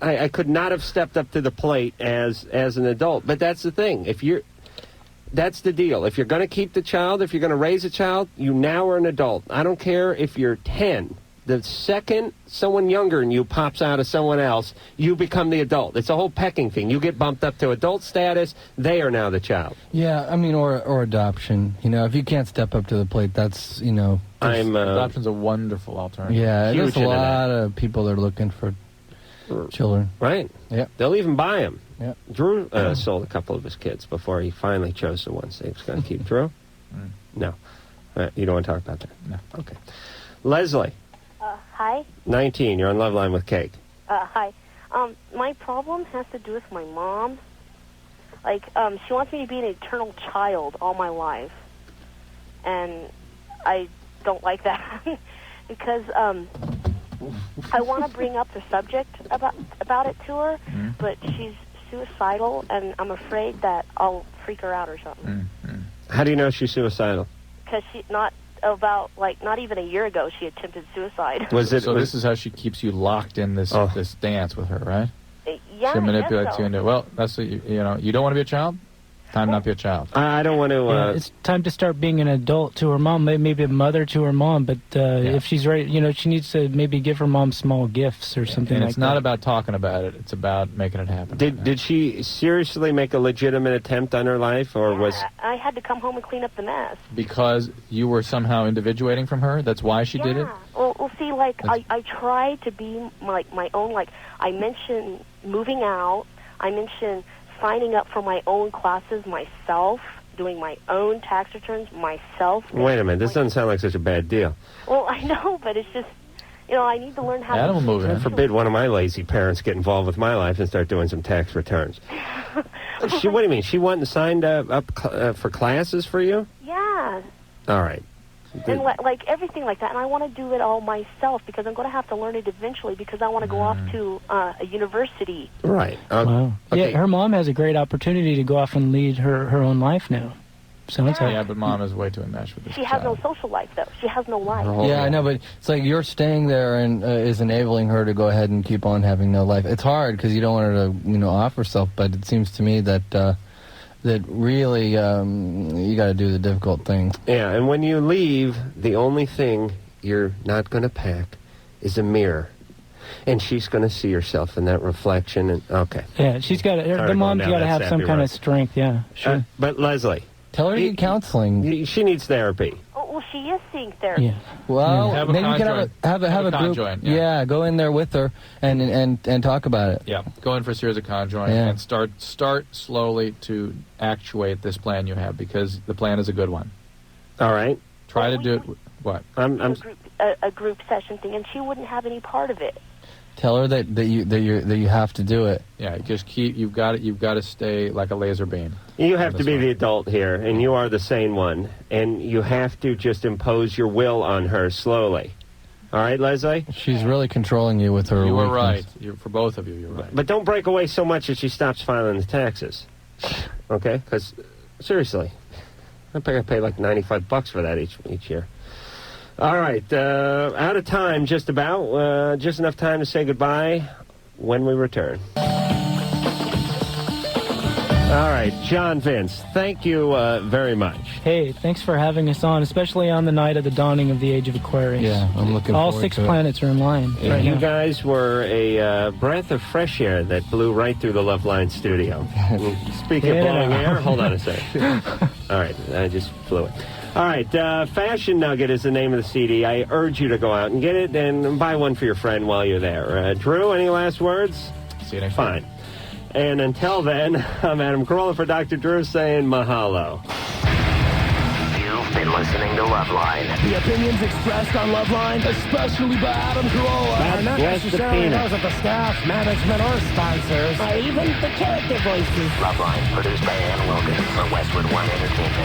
I could not have stepped up to the plate as an adult. But that's the thing. That's the deal. If you're going to keep the child, if you're going to raise a child, you now are an adult. I don't care if you're 10. The second someone younger than you pops out of someone else, you become the adult. It's a whole pecking thing. You get bumped up to adult status. They are now the child. Yeah, I mean, or adoption. You know, if you can't step up to the plate, that's, adoption's a wonderful alternative. Yeah, there's a into lot of people that are looking for children. Right. Yeah. They'll even buy them. Yeah. Drew sold a couple of his kids before he finally chose the ones he was going to keep. Drew? No. You don't want to talk about that? No. Okay. Leslie. Hi. 19. You're on Loveline with Cake. Hi. My problem has to do with my mom. Like, she wants me to be an eternal child all my life. And I don't like that. Because, I want to bring up the subject about it to her, but she's suicidal, and I'm afraid that I'll freak her out or something. How do you know she's suicidal? Because not even a year ago, she attempted suicide. This is how she keeps you locked in this dance with her, right? Yeah, She manipulates I guess so. you into, well, that's what you don't want to be a child? Time not be a child. I don't want to... it's time to start being an adult to her mom, maybe a mother to her mom, but if she's ready, she needs to maybe give her mom small gifts or something And like it's that. not about talking about it. It's about making it happen. Did she seriously make a legitimate attempt on her life, or was... I had to come home and clean up the mess. Because you were somehow individuating from her? That's why she did it? Well, see, I try to be my own, I mentioned moving out, I mentioned signing up for my own classes myself, doing my own tax returns myself. Wait a minute, this doesn't sound like such a bad deal. Well, I know, but it's just, I need to learn how to... God forbid one of my lazy parents get involved with my life and start doing some tax returns. What do you mean? She went and signed up for classes for you? Yeah. All right. And like everything like that, and I want to do it all myself because I'm going to have to learn it eventually because I want to go off to a university. Right. Wow. Okay. Yeah, her mom has a great opportunity to go off and lead her own life now. Sounds like. Yeah, but mom is way too enmeshed with this She has child. no social life, though. She has no life. Yeah, I know, but it's like you're staying there and is enabling her to go ahead and keep on having no life. It's hard because you don't want her to, off herself. But it seems to me that that really you got to do the difficult thing. Yeah, and when you leave, the only thing you're not going to pack is a mirror. And she's going to see herself in that reflection. And okay. Yeah, she's got the mom's got to have some kind of strength. Yeah, sure. But Leslie, tell her to get counseling. She needs therapy. Oh, well, she is seeing therapy. Yeah. Well, Have a maybe you can have a group. conjoint, yeah. Go in there with her and talk about it. Yeah, go in for a series of conjoint and start slowly to actuate this plan you have because the plan is a good one. All right. Try to do it. What? A group session thing, and she wouldn't have any part of it. Tell her that you have to do it. Yeah, just you've got to stay like a laser beam. You have to be the adult here, and you are the sane one, and you have to just impose your will on her slowly. All right, Leslie? She's really controlling you with her You were weakness. right. For both of you, you're right. But don't break away so much that she stops filing the taxes. Okay? Because, seriously, I pay like $95 for that each year. All right, out of time just about. Just enough time to say goodbye when we return. All right, John Vince, thank you very much. Hey, thanks for having us on, especially on the night of the dawning of the age of Aquarius. Yeah, I'm looking All forward 6 to it. planets are in line. Yeah, right you now. guys were a breath of fresh air that blew right through the Loveline studio. Speaking of blowing air, hold on a second. All right, I just flew it. All right, Fashion Nugget is the name of the CD. I urge you to go out and get it and buy one for your friend while you're there. Drew, any last words? See you next time. Fine. And until then, I'm Adam Carolla for Dr. Drew saying mahalo. You've been listening to Loveline. The opinions expressed on Loveline, especially by Adam Carolla, are not necessarily those of the staff, management, or sponsors, or even the character voices. Loveline, produced by Ann Wilkins for Westwood One Entertainment.